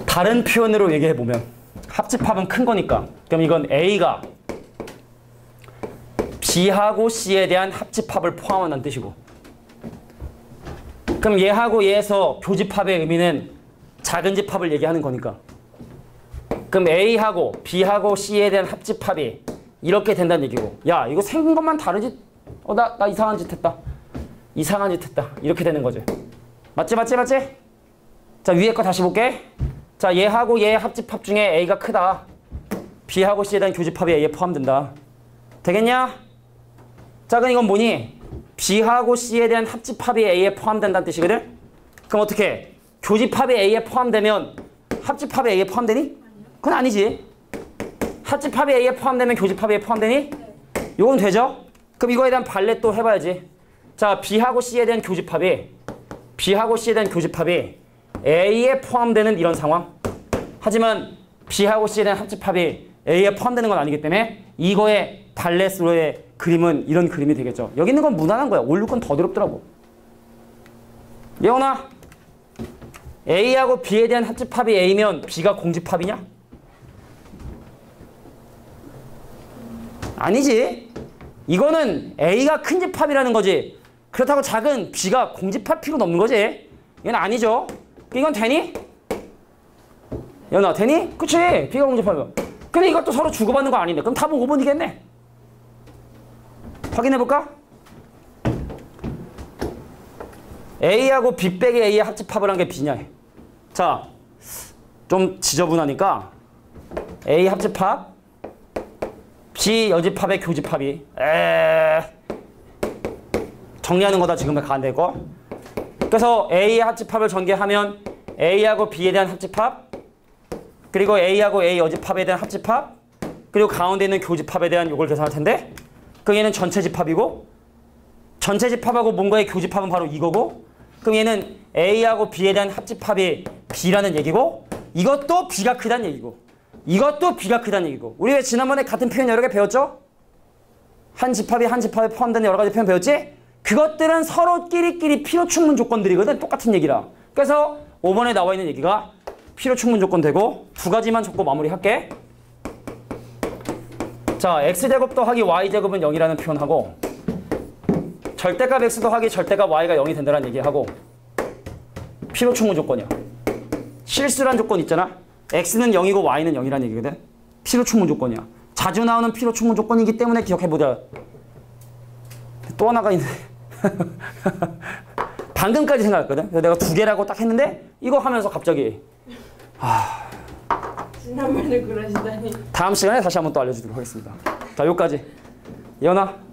다른 표현으로 얘기해보면 합집합은 큰 거니까 그럼 이건 A가 B하고 C에 대한 합집합을 포함한다는 뜻이고 그럼 얘하고 얘에서 교집합의 의미는 작은 집합을 얘기하는 거니까 그럼 A하고 B하고 C에 대한 합집합이 이렇게 된다는 얘기고 야 이거 생긴 것만 다르지 나 이상한 짓 했다 이상한 짓 했다 이렇게 되는 거지 맞지? 자 위에 거 다시 볼게 자 얘하고 얘의 합집합 중에 A가 크다 B하고 C에 대한 교집합이 A에 포함된다 되겠냐? 자 그럼 이건 뭐니? B하고 C에 대한 합집합이 A에 포함된다는 뜻이거든? 그럼 어떻게? 교집합이 A에 포함되면 합집합이 A에 포함되니? 그건 아니지 합집합이 A에 포함되면 교집합이 A에 포함되니? 이건 되죠? 그럼 이거에 대한 발레 또 해봐야지 자 B하고 C에 대한 교집합이 A에 포함되는 이런 상황 하지만 B하고 C에 대한 합집합이 A에 포함되는 건 아니기 때문에 이거의 발레스로의 그림은 이런 그림이 되겠죠. 여기 있는 건 무난한 거야. 올릴 건 더 더럽더라고. 예원아 A하고 B에 대한 합집합이 A면 B가 공집합이냐? 아니지. 이거는 A가 큰 집합이라는 거지. 그렇다고 작은 B가 공집할 필요는 없는 거지. 이건 아니죠. 이건 되니? 연아 되니? 그치? B가 공집합이야. 근데 이것도 서로 주고받는 거 아닌데 그럼 답은 5번이겠네. 확인해볼까? A하고 B 빼기 A의 합집합을 한 게 B냐? 자, 좀 지저분하니까 A 합집합 B 여집합의 교집합이 정리하는 거다 지금 가안 되고 그래서 A의 합집합을 전개하면 A하고 B에 대한 합집합 그리고 A하고 A 여집합에 대한 합집합 그리고 가운데 있는 교집합에 대한 요걸 계산할 텐데 그럼 얘는 전체 집합이고 전체 집합하고 뭔가의 교집합은 바로 이거고 그럼 얘는 A하고 B에 대한 합집합이 B라는 얘기고 이것도 B가 크다는 얘기고 이것도 B가 크다는 얘기고 우리 왜 지난번에 같은 표현 여러 개 배웠죠? 한 집합에 포함되는 여러 가지 표현 배웠지? 그것들은 서로끼리 필요 충분 조건들이거든. 똑같은 얘기라. 그래서 5번에 나와 있는 얘기가 필요 충분 조건 되고 두 가지만 적고 마무리할게. 자, x제곱 더하기 y제곱은 0이라는 표현하고 절대값 x 더하기 절대값 y가 0이 된다는 얘기하고 필요 충분 조건이야. 실수란 조건 있잖아. x는 0이고 y는 0이라는 얘기거든. 필요 충분 조건이야. 자주 나오는 필요 충분 조건이기 때문에 기억해보자. 또 하나가 있네. 방금까지 생각했거든. 그래서 내가 두 개라고 딱 했는데 이거 하면서 갑자기
지난번에 그러시다니.
다음 시간에 다시 한번 또 알려주도록 하겠습니다. 자, 여기까지. 예원아.